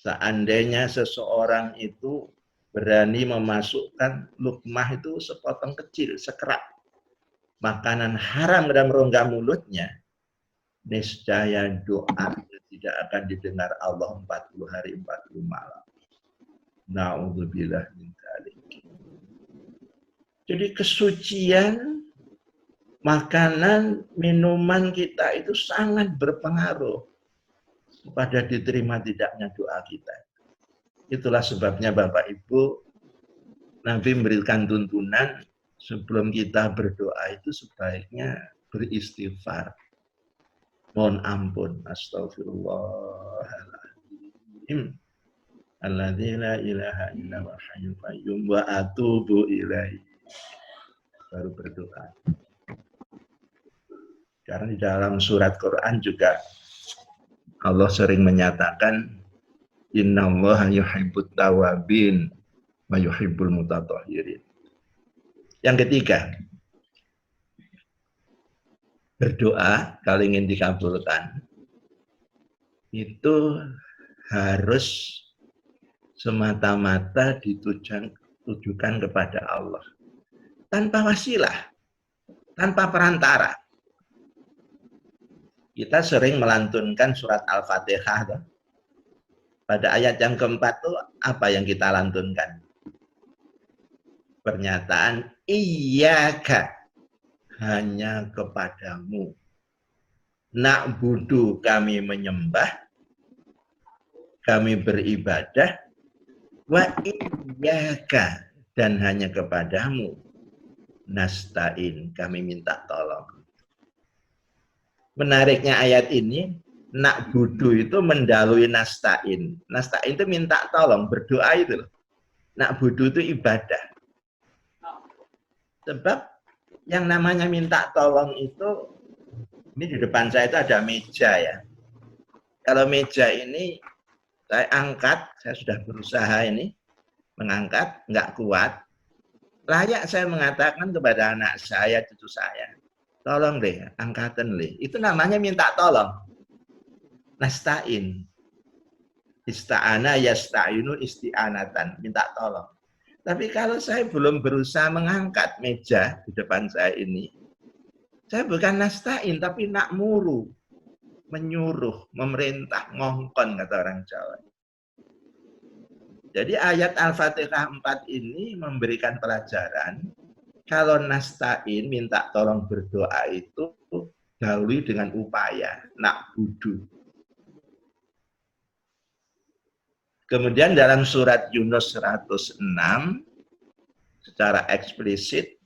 Seandainya seseorang itu berani memasukkan lukmah itu sepotong kecil, sekerak makanan haram dalam rongga mulutnya, niscaya doa tidak akan didengar Allah 40 hari 40 malam. Na'udzubillah min dzalik. Jadi kesucian makanan, minuman kita itu sangat berpengaruh pada diterima tidaknya doa kita. Itulah sebabnya Bapak Ibu, Nabi memberikan tuntunan sebelum kita berdoa itu sebaiknya beristighfar. Mohon ampun. Astagfirullahaladzim. Alladzi la ilaha illa huwal hayyul qayyum wa atubu ilaihi. Baru berdoa. Karena di dalam surat Quran juga Allah sering menyatakan innallaha yuhibbut tawwabin wa yuhibbul mutatahhirin. Yang ketiga, berdoa kalau ingin dikabulkan itu harus semata-mata ditujukan kepada Allah. Tanpa wasilah, tanpa perantara. Kita sering melantunkan surat Al-Fatihah. Pada ayat yang keempat itu apa yang kita lantunkan? Pernyataan iyyaka, hanya kepadamu. Na'budu, kami menyembah, kami beribadah, wa iyyaka, dan hanya kepadamu nasta'in, kami minta tolong. Menariknya ayat ini, na'budu itu mendahului nasta'in. Nasta'in itu minta tolong, berdoa itu loh. Na'budu itu ibadah. Sebab yang namanya minta tolong itu, ini di depan saya itu ada meja ya. Kalau meja ini saya angkat, saya sudah berusaha ini mengangkat, nggak kuat. Layak saya mengatakan kepada anak saya, cucu saya, tolong deh, angkatan deh. Itu namanya minta tolong. Nasta'in. Ista'ana yasta'inu isti'anatan, minta tolong. Tapi kalau saya belum berusaha mengangkat meja di depan saya ini, saya bukan nasta'in, tapi nakmuru, menyuruh, memerintah, ngongkon, kata orang Jawa. Jadi ayat Al-Fatihah 4 ini memberikan pelajaran, kalau nasta'in, minta tolong berdoa itu, dahului dengan upaya, na'budu. Kemudian dalam surat Yunus 106 secara eksplisit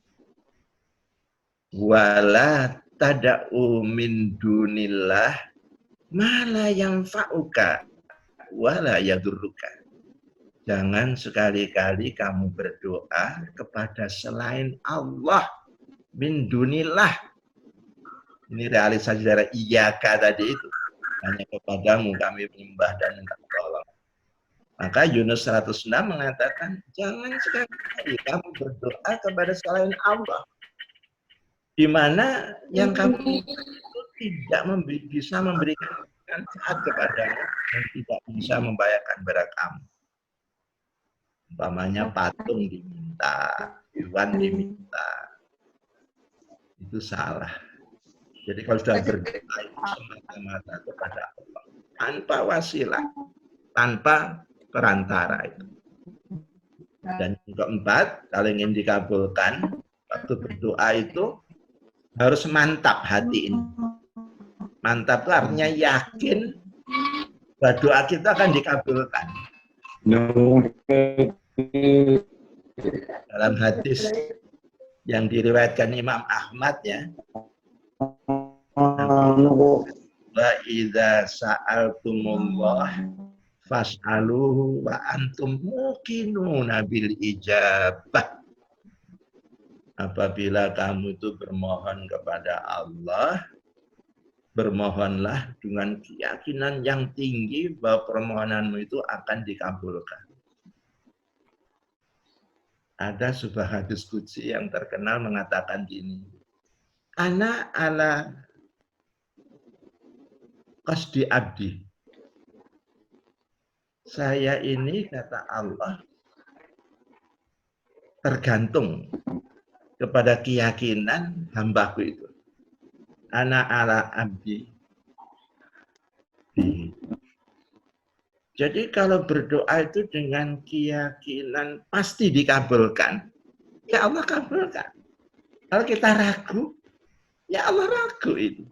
wala tada'u min dunillah ma la yanfa'uka wa la yadurruka. Jangan sekali-kali kamu berdoa kepada selain Allah, min dunillah. Ini realisasi dari iyyaka tadi itu. Hanya kepadamu kami menyembah dan minta tolong. Maka Yunus 106 mengatakan, jangan sekali-kali kamu berdoa kepada selain Allah. Di mana yang kamu itu tidak bisa memberikan manfaat kepadamu dan tidak bisa membayarkan berat kamu. Umpamanya patung diminta, hewan diminta. Itu salah. Jadi kalau sudah berdoa itu semata-mata kepada Allah. Tanpa wasilah, tanpa perantara itu. Dan yang keempat, kalau ingin dikabulkan, waktu berdoa itu harus mantap hati ini. Mantap itu artinya yakin bahwa doa kita akan dikabulkan. Dalam hadis yang diriwayatkan Imam Ahmad ya, wa idza sa'altumullah fas'aluhu wa antum muqinuna bil ijabah. Apabila kamu itu bermohon kepada Allah, bermohonlah dengan keyakinan yang tinggi bahwa permohonanmu itu akan dikabulkan. Ada sebuah hadis qudsi yang terkenal mengatakan gini, ana ala qasdi abdi. Saya ini, kata Allah, tergantung kepada keyakinan hambaku itu. Ana ala abdi. Jadi kalau berdoa itu dengan keyakinan pasti dikabulkan, ya Allah kabulkan. Kalau kita ragu, ya Allah ragu itu.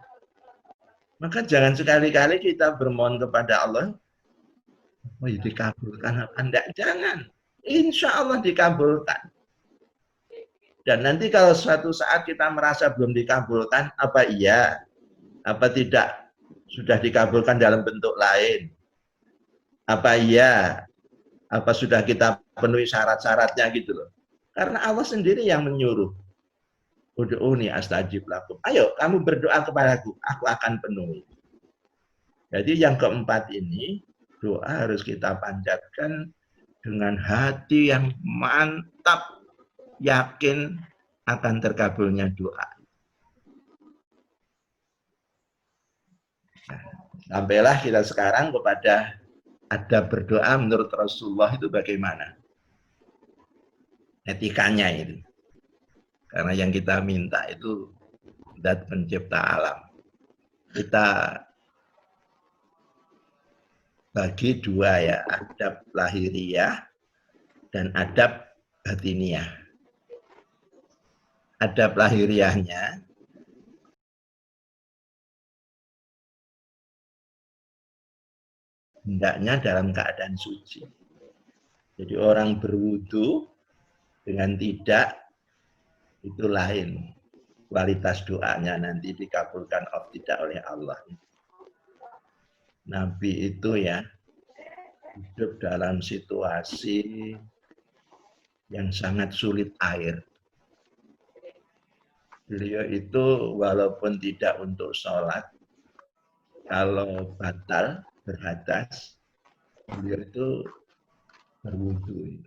Maka jangan sekali-kali kita bermohon kepada Allah, oh ya dikabulkan apa enggak? Jangan. Insya Allah dikabulkan. Dan nanti kalau suatu saat kita merasa belum dikabulkan, apa iya? Apa tidak? Sudah dikabulkan dalam bentuk lain? Apa iya? Apa sudah kita penuhi syarat-syaratnya gitu loh. Karena Allah sendiri yang menyuruh. Ud'uni astajib lakum. Ayo kamu berdoa kepadaku, aku akan penuhi. Jadi yang keempat ini, doa harus kita panjatkan dengan hati yang mantap, yakin akan terkabulnya doa. Nah, sampailah kita sekarang kepada adab berdoa menurut Rasulullah itu bagaimana? Etikanya itu. Karena yang kita minta itu zat pencipta alam. Kita bagi dua ya, adab lahiriah dan adab batiniah. Adab lahiriahnya hendaknya dalam keadaan suci. Jadi orang berwudu dengan tidak itu lain. Kualitas doanya nanti dikabulkan atau tidak oleh Allah. Nabi itu ya hidup dalam situasi yang sangat sulit air. Beliau itu walaupun tidak untuk sholat, kalau batal berhadas, beliau itu berwudu.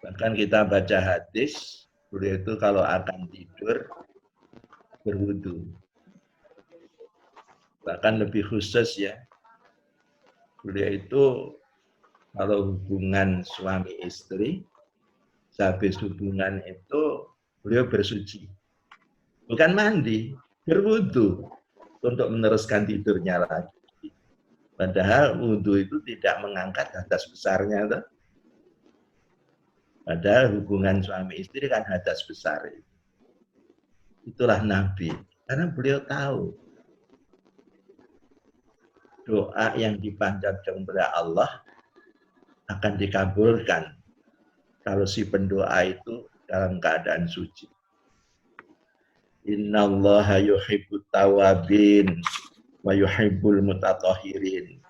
Bahkan kita baca hadis, beliau itu kalau akan tidur berwudu. Bahkan lebih khusus ya, beliau itu kalau hubungan suami istri, sehabis hubungan itu beliau bersuci. Bukan mandi, berwudu untuk meneruskan tidurnya lagi. Padahal wudu itu tidak mengangkat hadas besarnya. Tuh. Padahal hubungan suami istri kan hadas besar. Itulah Nabi. Karena beliau tahu doa yang dipanjatkan kepada Allah akan dikabulkan kalau si pendoa itu dalam keadaan suci. Innallaha yuhibbut tawabin wa yuhibbul mutatahhirin.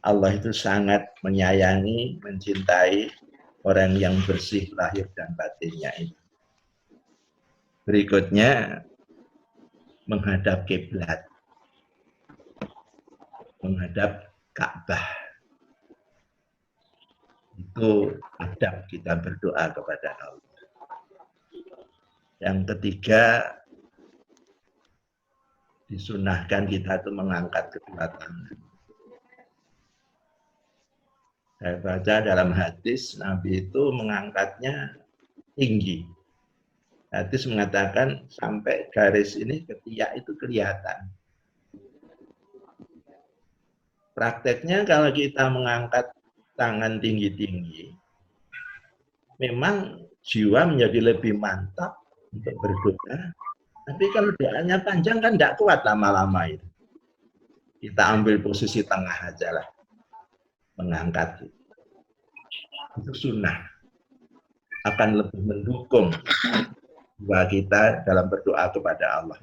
Allah itu sangat menyayangi, mencintai orang yang bersih lahir dan batinnya itu. Berikutnya, menghadap kiblat, menghadap Ka'bah. Itu adab kita berdoa kepada Allah. Yang ketiga, disunahkan kita itu mengangkat kedua tangan. Saya baca dalam hadis, Nabi itu mengangkatnya tinggi. Hadis mengatakan sampai garis ini ketiak itu kelihatan. Prakteknya kalau kita mengangkat tangan tinggi-tinggi, memang jiwa menjadi lebih mantap untuk berdoa. Tapi kalau doanya panjang kan tidak kuat lama-lama itu. Kita ambil posisi tengah aja lah. Mengangkat. Itu sunnah. Akan lebih mendukung jiwa kita dalam berdoa kepada Allah.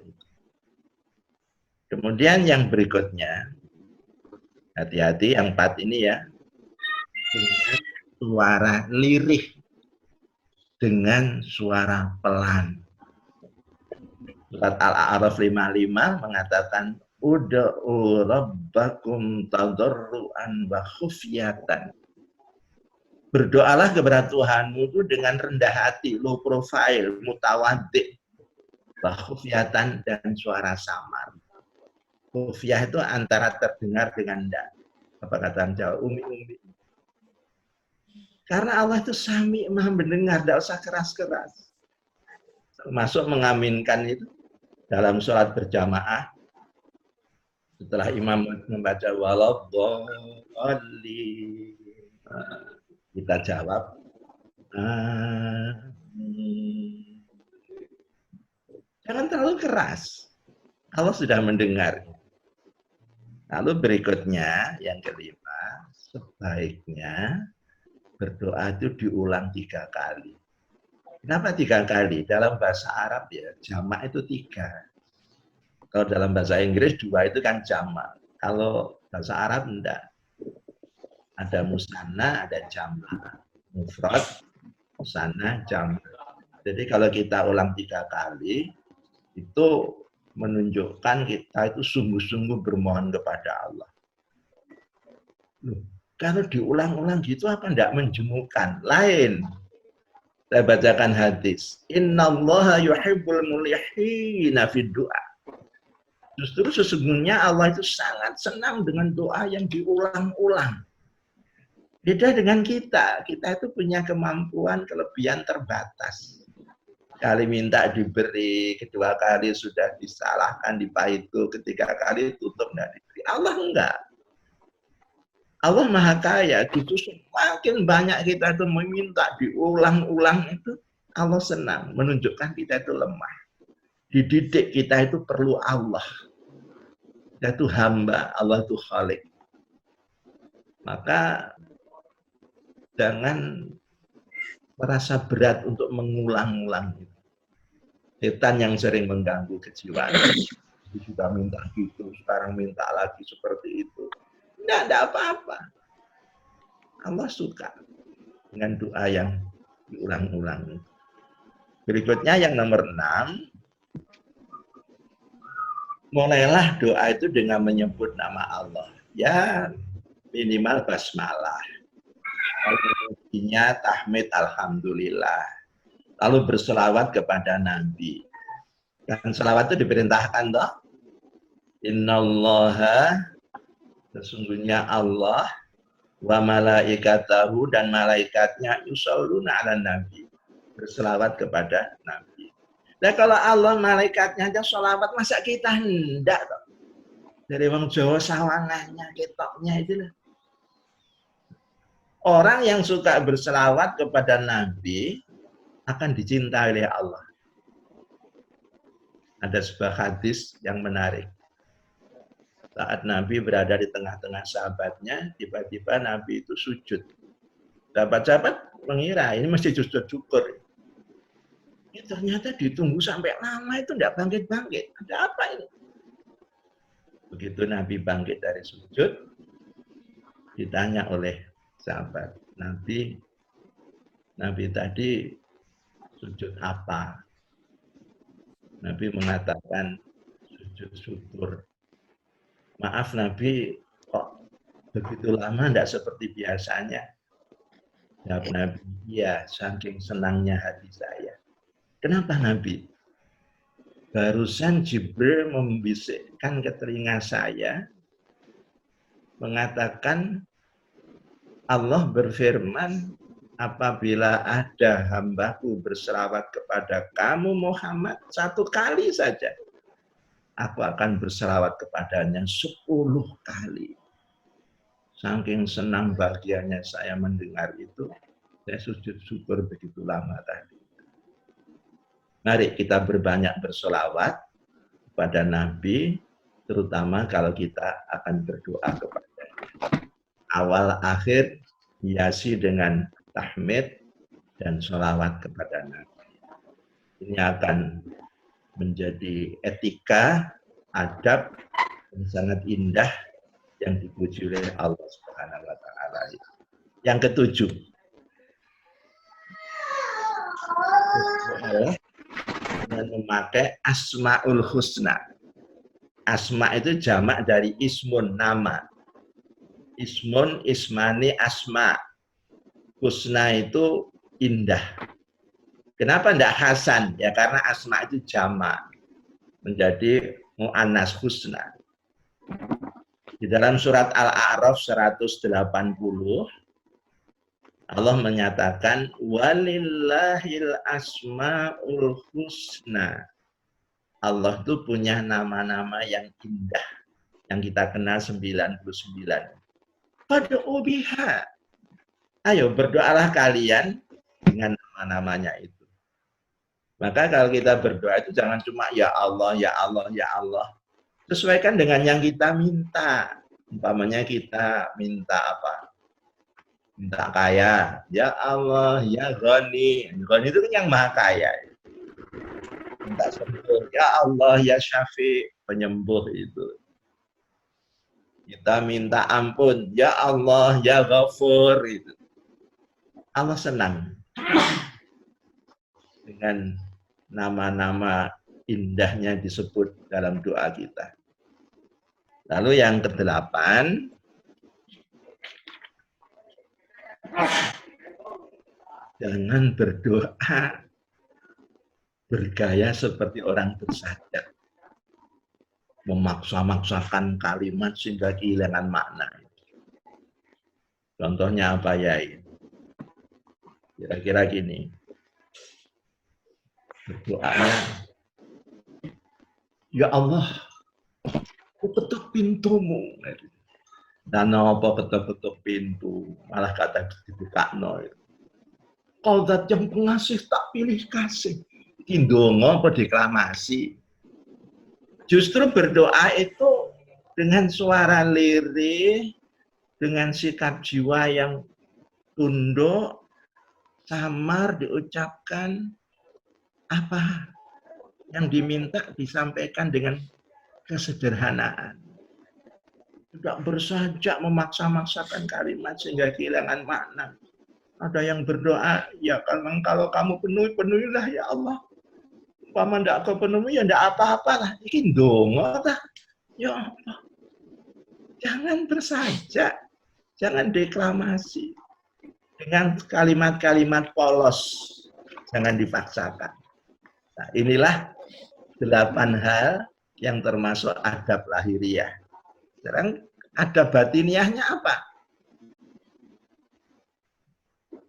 Kemudian yang berikutnya, hati-hati yang 4 ini ya, dengan suara lirih, dengan suara pelan. Surat Al-A'raf 55 mengatakan ud'u rabbakum tadarruan wa khufyatan. Berdoalah kepada Tuhanmu itu dengan rendah hati, low profile, mutawaddi, wa khufyatan, dan suara samar. Khufyah itu antara terdengar dengan tidak. Apa kata Jawa? Umi-umi. Karena Allah itu sami, maha mendengar, tidak usah keras-keras. Termasuk mengaminkan itu dalam sholat berjamaah, setelah imam membaca waladhdallin, kita jawab amin. Jangan terlalu keras. Allah sudah mendengar. Lalu berikutnya yang kelima, sebaiknya berdoa itu diulang 3 kali. Kenapa 3 kali? Dalam bahasa Arab ya, jamak itu 3. Kalau dalam bahasa Inggris 2 itu kan jamak. Kalau bahasa Arab enggak. Ada musanna, ada jamak. Mufrad, musanna, jamak. Jadi kalau kita ulang 3 kali, itu menunjukkan kita itu sungguh-sungguh bermohon kepada Allah. Loh, kalau diulang-ulang gitu apa enggak menjemukan? Lain. Saya bacakan hadis. Innallaha yuhibbul mulihina fid du'a. Justru sesungguhnya Allah itu sangat senang dengan doa yang diulang-ulang. Beda dengan kita. Kita itu punya kemampuan kelebihan terbatas. Kali minta diberi, kedua kali sudah disalahkan, dipaitu, ketiga kali tutup tidak diberi. Allah enggak. Allah maha kaya, justru semakin banyak kita itu meminta diulang-ulang itu, Allah senang, menunjukkan kita itu lemah. Dididik kita itu perlu Allah. Kita itu hamba, Allah itu khalik. Maka jangan merasa berat untuk mengulang-ulang itu. Setan yang sering mengganggu kejiwaan. Sudah minta gitu, sekarang minta lagi seperti itu. Tidak apa-apa. Allah suka dengan doa yang diulang-ulang. Berikutnya yang nomor 6. Mulailah doa itu dengan menyebut nama Allah. Ya, minimal basmalah. Artinya tahmid alhamdulillah. Lalu berselawat kepada Nabi. Dan selawat itu diperintahkan toh. Innallaha, sesungguhnya Allah, wa malaikatahu, dan malaikatnya yusholluna ala nabi, berselawat kepada Nabi. Nah kalau Allah malaikatnya aja sholawat, masa kita hendak toh? Dari wong Jawa sawangannya, ketoknya itulah. Orang yang suka berselawat kepada Nabi akan dicintai oleh Allah. Ada sebuah hadis yang menarik. Saat Nabi berada di tengah-tengah sahabatnya, tiba-tiba Nabi itu sujud. Sahabat-sahabat mengira ini mesti sujud syukur. Ya, ternyata ditunggu sampai lama itu tidak bangkit-bangkit. Ada apa ini? Begitu Nabi bangkit dari sujud, ditanya oleh sahabat, Nabi tadi sujud apa? Nabi mengatakan sujud syukur. Maaf Nabi, kok begitu lama tidak seperti biasanya? Jawab Nabi, iya, saking senangnya hati saya. Kenapa Nabi? Barusan Jibril membisikkan ke telinga saya, mengatakan Allah berfirman, apabila ada hambaku berselawat kepada kamu Muhammad 1 kali saja, aku akan berselawat kepadanya 10 kali. Saking senang bahagianya saya mendengar itu, saya sujud syukur begitu lama tadi. Mari kita berbanyak bersolawat kepada Nabi, terutama kalau kita akan berdoa kepadanya. Awal akhir hiasi dengan tahmid dan sholawat kepada Nabi. Ini akan menjadi etika, adab yang sangat indah yang dipuji oleh Allah Subhanahu wa taala. Yang ketujuh, dengan memakai Asmaul Husna. Asma itu jamak dari ismun, nama. Ismun, ismani, asma. Husna itu indah. Kenapa tidak hasan? Ya karena asma itu jamak. Menjadi mu'annas husna. Di dalam surat Al-A'raf 180, Allah menyatakan, walillahil asma'ul husna. Allah itu punya nama-nama yang indah. Yang kita kenal 99. Fad'u biha. Ayo berdoalah kalian dengan nama-namanya itu. Maka kalau kita berdoa itu jangan cuma ya Allah, ya Allah, ya Allah. Sesuaikan dengan yang kita minta. Umpamanya kita minta apa? Minta kaya. Ya Allah, ya Ghani. Ghani itu kan yang maha kaya. Minta sembuh. Ya Allah, ya Syafi. Penyembuh itu. Kita minta ampun, ya Allah, ya Ghafur. Itu. Allah senang dengan nama-nama indahnya disebut dalam doa kita. Lalu yang ke-8, jangan berdoa bergaya seperti orang bersajat. Memaksa-maksakan kalimat sehingga kehilangan makna. Contohnya apa ya? Kira-kira gini. Berdoanya, ya Allah, aku ketuk pintumu. Dan apa ketuk-ketuk pintu, malah kata dibuka no. Kau dat yang pengasih tak pilih kasih. Indongo apa deklamasi. Justru berdoa itu dengan suara lirih, dengan sikap jiwa yang tunduk, samar diucapkan, apa yang diminta disampaikan dengan kesederhanaan. Tidak bersajak memaksa-maksakan kalimat sehingga kehilangan makna. Ada yang berdoa, ya kalau kamu penuhilah ya Allah. Umpama tidak kau penuhi, ya tidak apa-apalah. Ini dongo tak? Ya Allah. Jangan bersajak. Jangan deklamasi. Dengan kalimat-kalimat polos. Jangan dipaksakan. Nah, inilah 8 hal yang termasuk adab lahiriah. Sekarang adab batiniahnya apa?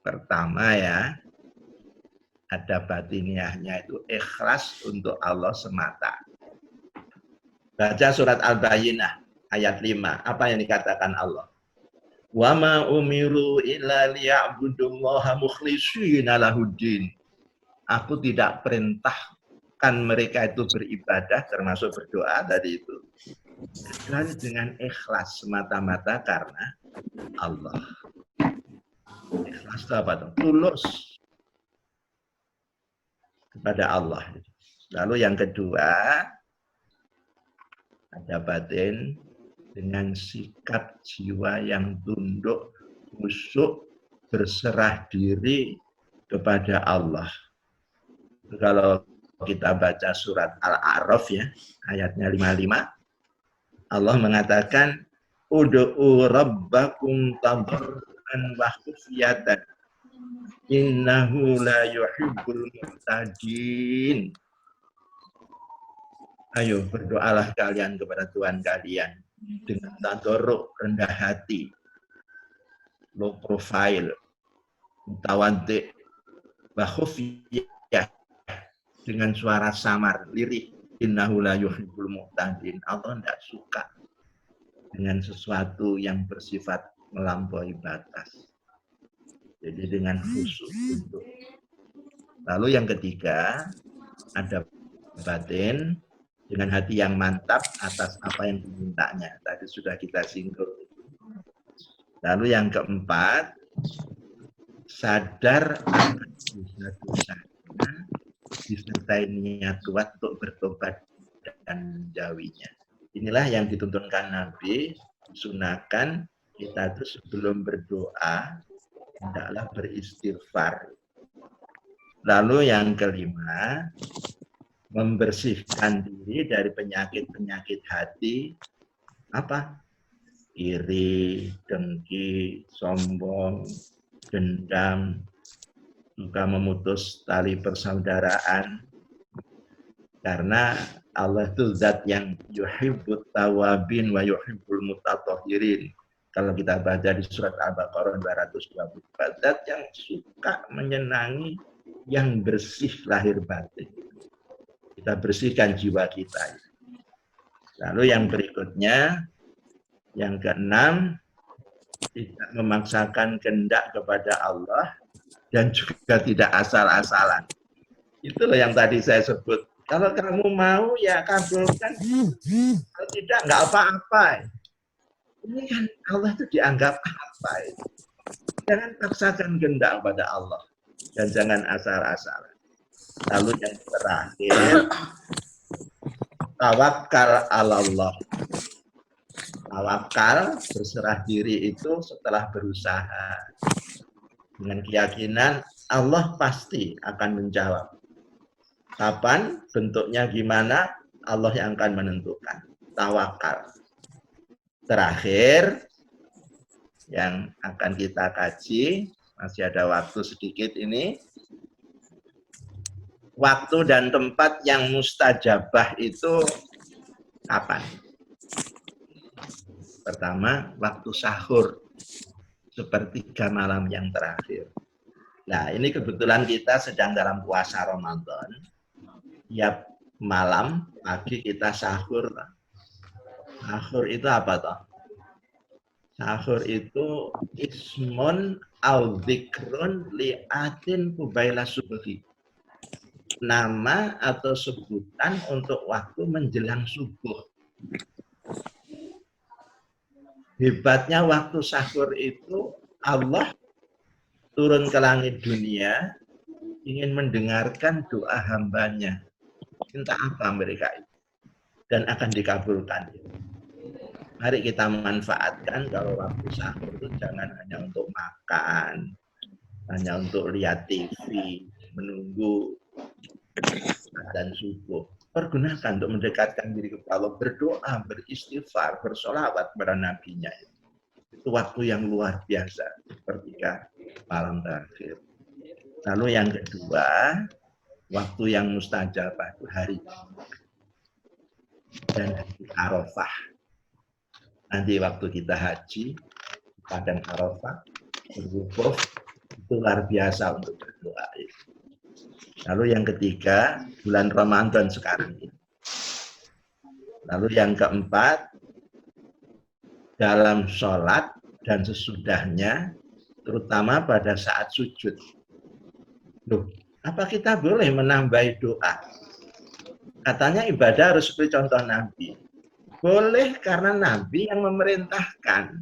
Pertama ya, adab batiniahnya itu ikhlas untuk Allah semata. Baca surat Al-Bayyinah ayat 5. Apa yang dikatakan Allah? Wa ma umiru illa liya'budullaha mukhlishina lahuddin. Aku tidak perintahkan mereka itu beribadah, termasuk berdoa tadi itu. Kecuali dengan ikhlas semata-mata karena Allah. Ikhlas itu apa tuh? Tulus kepada Allah. Lalu yang kedua, ada batin, dengan sikap jiwa yang tunduk, khusyuk, berserah diri kepada Allah. Kalau kita baca surat Al-A'raf ya, ayatnya 55, Allah mengatakan, Udu'u rabbakum tadarruan wa khufyatan, innahu la yuhibbul mu'tadin. Ayo berdoalah kalian kepada Tuhan kalian dengan tadarruk, rendah hati, low profile, tawadhu, wa khufyah, dengan suara samar, lirih. Innahu la yuhibbul mu'tadin. Allah tidak suka dengan sesuatu yang bersifat melampaui batas. Jadi dengan khusyuk untuk. Lalu yang ketiga, ada batin dengan hati yang mantap atas apa yang dimintanya. Tadi sudah kita singgung. Lalu yang keempat, sadar akan dosa-dosanya, disertai niat kuat untuk bertobat dan menjauhinya. Inilah yang dituntunkan Nabi, disunahkan kita itu sebelum berdoa, hendaklah beristighfar. Lalu yang kelima, membersihkan diri dari penyakit-penyakit hati, apa? Iri, dengki, sombong, dendam, juga memutus tali persaudaraan. Karena Allah itu zat yang yuhibbut tawabin wa yuhibbul mutatahhirin. Kalau kita baca di surat Al-Baqarah 224, zat yang suka menyenangi yang bersih lahir batin. Kita bersihkan jiwa kita. Lalu yang berikutnya, yang keenam, tidak memaksakan kehendak kepada Allah dan juga tidak asal-asalan. Itulah yang tadi saya sebut. Kalau kamu mau ya kabulkan, kalau tidak nggak apa-apa. Ini kan Allah itu dianggap apa? Jangan paksakan kehendak kepada Allah dan jangan asal-asalan. Lalu yang terakhir, tawakal Allah. Tawakal, berserah diri itu setelah berusaha. Dengan keyakinan Allah pasti akan menjawab. Kapan, bentuknya gimana, Allah yang akan menentukan. Tawakal. Terakhir, yang akan kita kaji, masih ada waktu sedikit ini, waktu dan tempat yang mustajabah itu kapan? Pertama, waktu sahur, sepertiga malam yang terakhir. Nah, ini kebetulan kita sedang dalam puasa Ramadan. Tiap malam, pagi kita sahur. Sahur itu apa toh? Sahur itu ismun au dzikrun li'atin kubaila subhi. Nama atau sebutan untuk waktu menjelang subuh. Hebatnya waktu sahur itu Allah turun ke langit dunia ingin mendengarkan doa hambanya. Minta apa mereka itu? Dan akan dikabulkan. Mari kita manfaatkan kalau waktu sahur itu jangan hanya untuk makan, hanya untuk lihat TV, menunggu dan subuh. Pergunakan untuk mendekatkan diri kepada Allah, berdoa, beristighfar, bersolawat kepada nabinya. Itu waktu yang luar biasa, sepertiga malam terakhir. Lalu yang kedua, waktu yang mustajabah itu hari Jumat dan hari Arafah. Nanti waktu kita haji, padang Arafah, berwukuf, itu luar biasa untuk berdoa. Lalu yang ketiga, bulan Ramadan sekarang ini. Lalu yang keempat, dalam sholat dan sesudahnya, terutama pada saat sujud. Loh, apa kita boleh menambahi doa? Katanya ibadah harus seperti contoh Nabi. Boleh karena Nabi yang memerintahkan.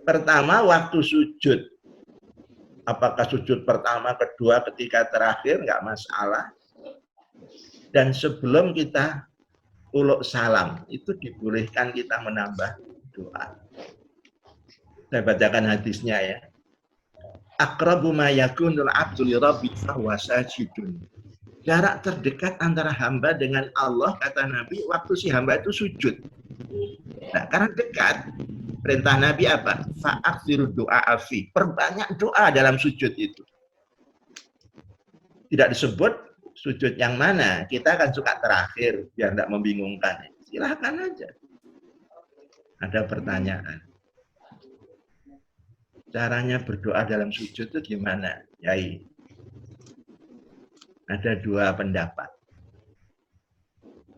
Pertama, waktu sujud. Apakah sujud pertama, kedua, ketiga, terakhir, nggak masalah. Dan sebelum kita uluk salam itu dibolehkan kita menambah doa. Saya bacakan hadisnya ya. Aqrabu ma yakunul abdu li rabbi fahuwa sajidun. Jarak terdekat antara hamba dengan Allah, kata Nabi, waktu si hamba itu sujud. Nah, karena dekat, perintah Nabi apa? Fa'aksiru doa afi. Perbanyak doa dalam sujud itu. Tidak disebut sujud yang mana. Kita kan suka terakhir, biar tidak membingungkan. Silahkan aja. Ada pertanyaan. Caranya berdoa dalam sujud itu gimana, Yai? Ada dua pendapat.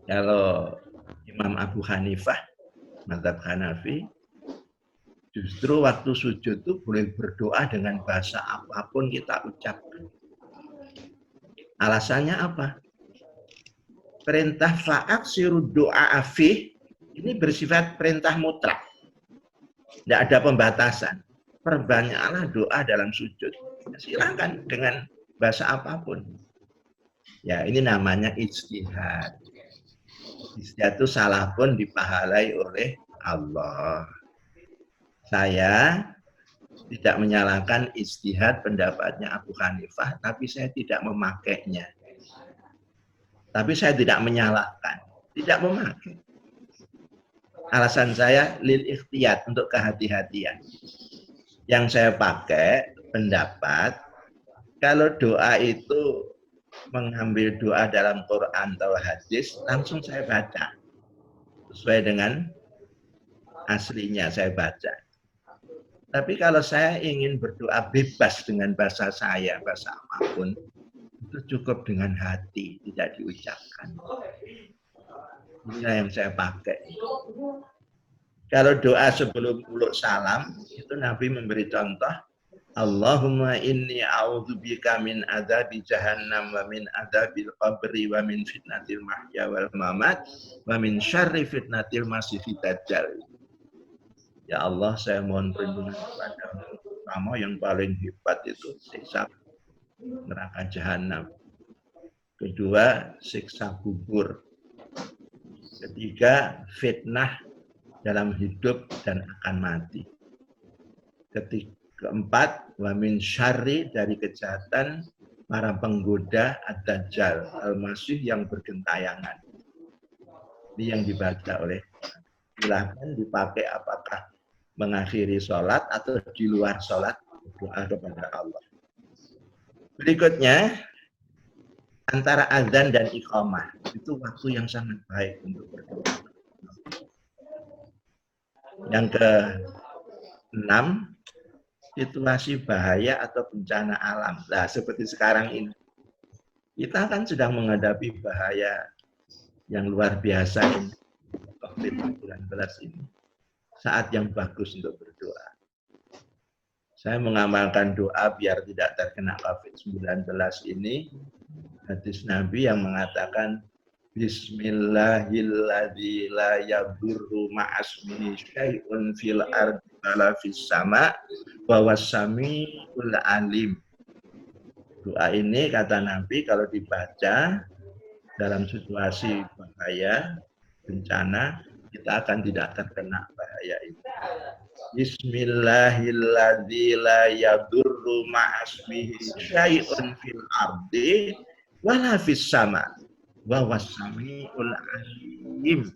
Kalau Imam Abu Hanifah, mazhab Hanafi, justru waktu sujud itu boleh berdoa dengan bahasa apapun kita ucapkan. Alasannya apa? Perintah fa'aksiru doa afih ini bersifat perintah mutlak. Tidak ada pembatasan. Perbanyaklah doa dalam sujud. Silakan dengan bahasa apapun. Ya, ini namanya ijtihad. Ijtihad itu salah pun dipahalai oleh Allah. Saya tidak menyalahkan ijtihad pendapatnya Abu Hanifah, tapi saya tidak memakainya. Tapi saya tidak menyalahkan, tidak memakai. Alasan saya lil ikhtiyat, untuk kehati-hatian. Yang saya pakai pendapat, kalau doa itu mengambil doa dalam Quran atau hadis, langsung saya baca. Sesuai dengan aslinya saya baca. Tapi kalau saya ingin berdoa bebas dengan bahasa saya, bahasa apapun, itu cukup dengan hati, tidak diucapkan. Inilah yang saya pakai. Kalau doa sebelum uluk salam, itu Nabi memberi contoh, Allahumma inni a'udzubika min adzabi jahannam wa min adzabil qabri wa min fitnatil mahya wal mamat wa min syarri fitnatil masiihid dajjal. Ya Allah, saya mohon perlindungan kepadamu. Pertama yang paling hebat itu siksa neraka jahanam. Kedua, siksa kubur. Ketiga, fitnah dalam hidup dan akan mati. Keempat, wa min syarri, dari kejahatan para penggoda ad-dajjal, al-masih yang bergentayangan. Ini yang dibaca oleh, silahkan dipakai apakah mengakhiri sholat atau di luar sholat, doa kepada Allah. Berikutnya, antara azan dan iqamah, itu waktu yang sangat baik untuk berdoa. Yang ke-6, situasi bahaya atau bencana alam. Nah, seperti sekarang ini, kita kan sedang menghadapi bahaya yang luar biasa ini, COVID-19 ini. Saat yang bagus untuk berdoa. Saya mengamalkan doa biar tidak terkena COVID-19 ini. Hadis Nabi yang mengatakan, Bismillahilladzi la yadurru ma'asmihi syai'un fil ardi wala fis sama' wa was-sami'ul alim. Doa ini kata Nabi kalau dibaca dalam situasi bahaya, bencana, kita akan tidak terkena bahaya itu. Bismillahilladzi la yadurru ma'asmihi syai'un fil ardi wala fis sama' wa was-sami'ul alim.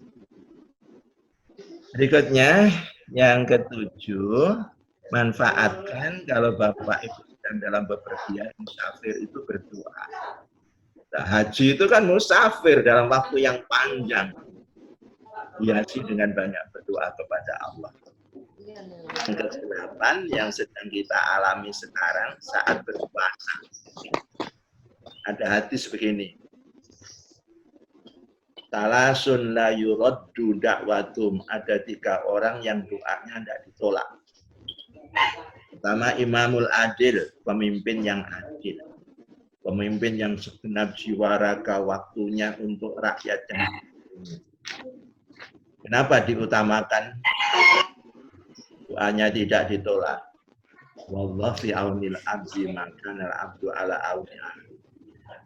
Berikutnya yang ke-7, manfaatkan kalau Bapak Ibu sedang dalam bepergian musafir itu berdoa. Nah, haji itu kan musafir dalam waktu yang panjang. Hiasi dengan banyak berdoa kepada Allah. Yang ke-8 yang sedang kita alami sekarang saat berpuasa. Ada hadis begini. Salasun la yuraddu da'watum, ada 3 orang yang doanya tidak ditolak. Pertama, imamul adil, pemimpin yang adil. Pemimpin yang segenap jiwa raga waktunya untuk rakyatnya. Kenapa diutamakan? Doanya tidak ditolak. Wallahu fi aunil abdi, maka al abdu ala auni.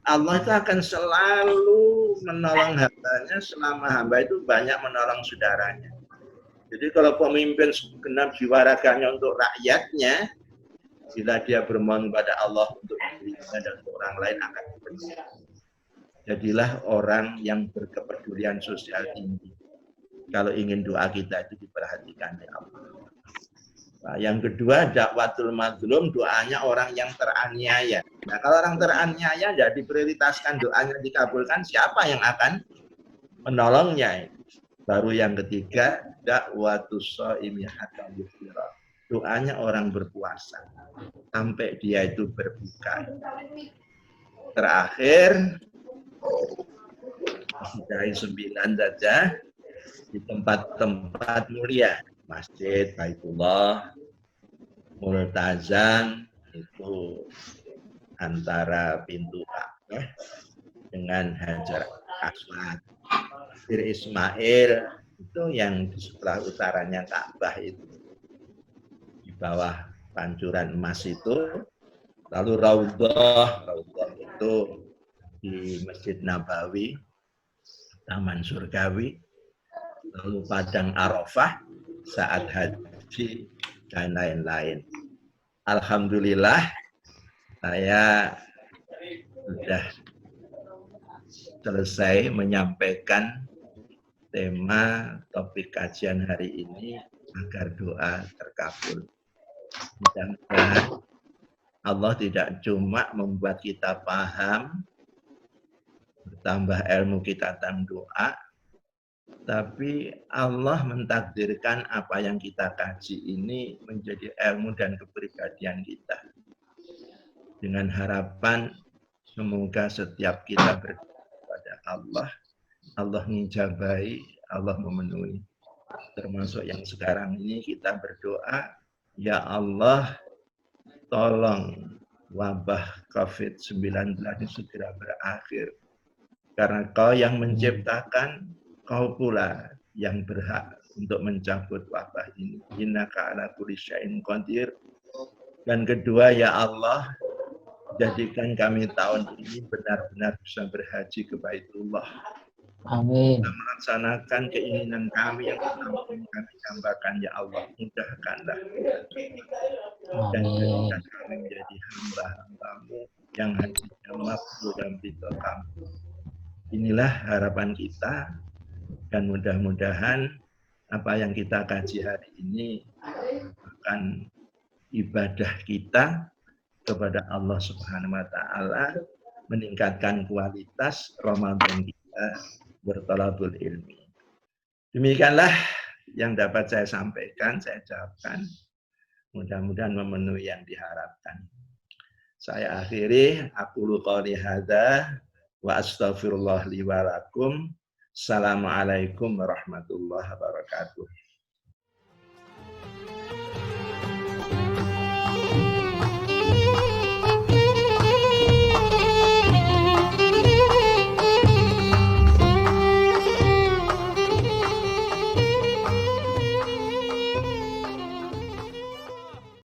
Allah itu akan selalu menolong hambanya selama hamba itu banyak menolong saudaranya. Jadi kalau pemimpin segenap jiwa raganya untuk rakyatnya, bila dia bermohon kepada Allah untuk dirinya dan untuk orang lain akan dipenuhi. Jadilah orang yang berkepedulian sosial tinggi. Kalau ingin doa kita itu diperhatikan oleh Allah. Nah, yang kedua, dakwatul mazlum, doanya orang yang teraniaya. Nah, kalau orang teraniaya tidak diprioritaskan doanya dikabulkan, siapa yang akan menolongnya? Baru yang ketiga, dakwatus shaimi hatta yufṭira. Doanya orang berpuasa sampai dia itu berbuka. Terakhir, dari 9 saja di tempat-tempat mulia, masjid, Baitullah, Multazam itu antara pintu Ka'bah dengan Hajar Aswad. Bir Ismail itu yang di sebelah utaranya Ka'bah itu, di bawah pancuran emas itu. Lalu Raudhah itu di Masjid Nabawi, Taman Surgawi. Lalu Padang Arafah saat haji dan lain-lain. Alhamdulillah saya sudah selesai menyampaikan tema topik kajian hari ini agar doa terkabul. Mudah-mudahan Allah tidak cuma membuat kita paham, bertambah ilmu kita tentang doa, tapi Allah mentakdirkan apa yang kita kaji ini menjadi ilmu dan kepribadian kita. Dengan harapan semoga setiap kita berdoa kepada Allah, Allah mengijabahi, Allah memenuhi. Termasuk yang sekarang ini kita berdoa, ya Allah tolong wabah COVID-19 ini segera berakhir. Karena Kau yang menciptakan, Kau pula yang berhak untuk mencabut wabah ini. Innaka ala kulli syai'in qadir. Dan kedua, ya Allah, jadikan kami tahun ini benar-benar bisa berhaji ke Baitullah. Amin. Melaksanakan keinginan kami yang pertama kami tambahkan, ya Allah, mudahkanlah. Dan jadikan kami menjadi hamba-hambamu yang hajinya mabrur dan ridho Kamu. Inilah harapan kita, dan mudah-mudahan apa yang kita kaji hari ini akan ibadah kita kepada Allah Subhanahu wa Ta'ala, meningkatkan kualitas Ramadan kita berthalabul ilmi. Demikianlah yang dapat saya sampaikan, saya jawabkan. Mudah-mudahan memenuhi yang diharapkan. Saya akhiri, aqulu qouli hadza wa astaghfirullah li wa lakum. Assalamualaikum warahmatullahi wabarakatuh.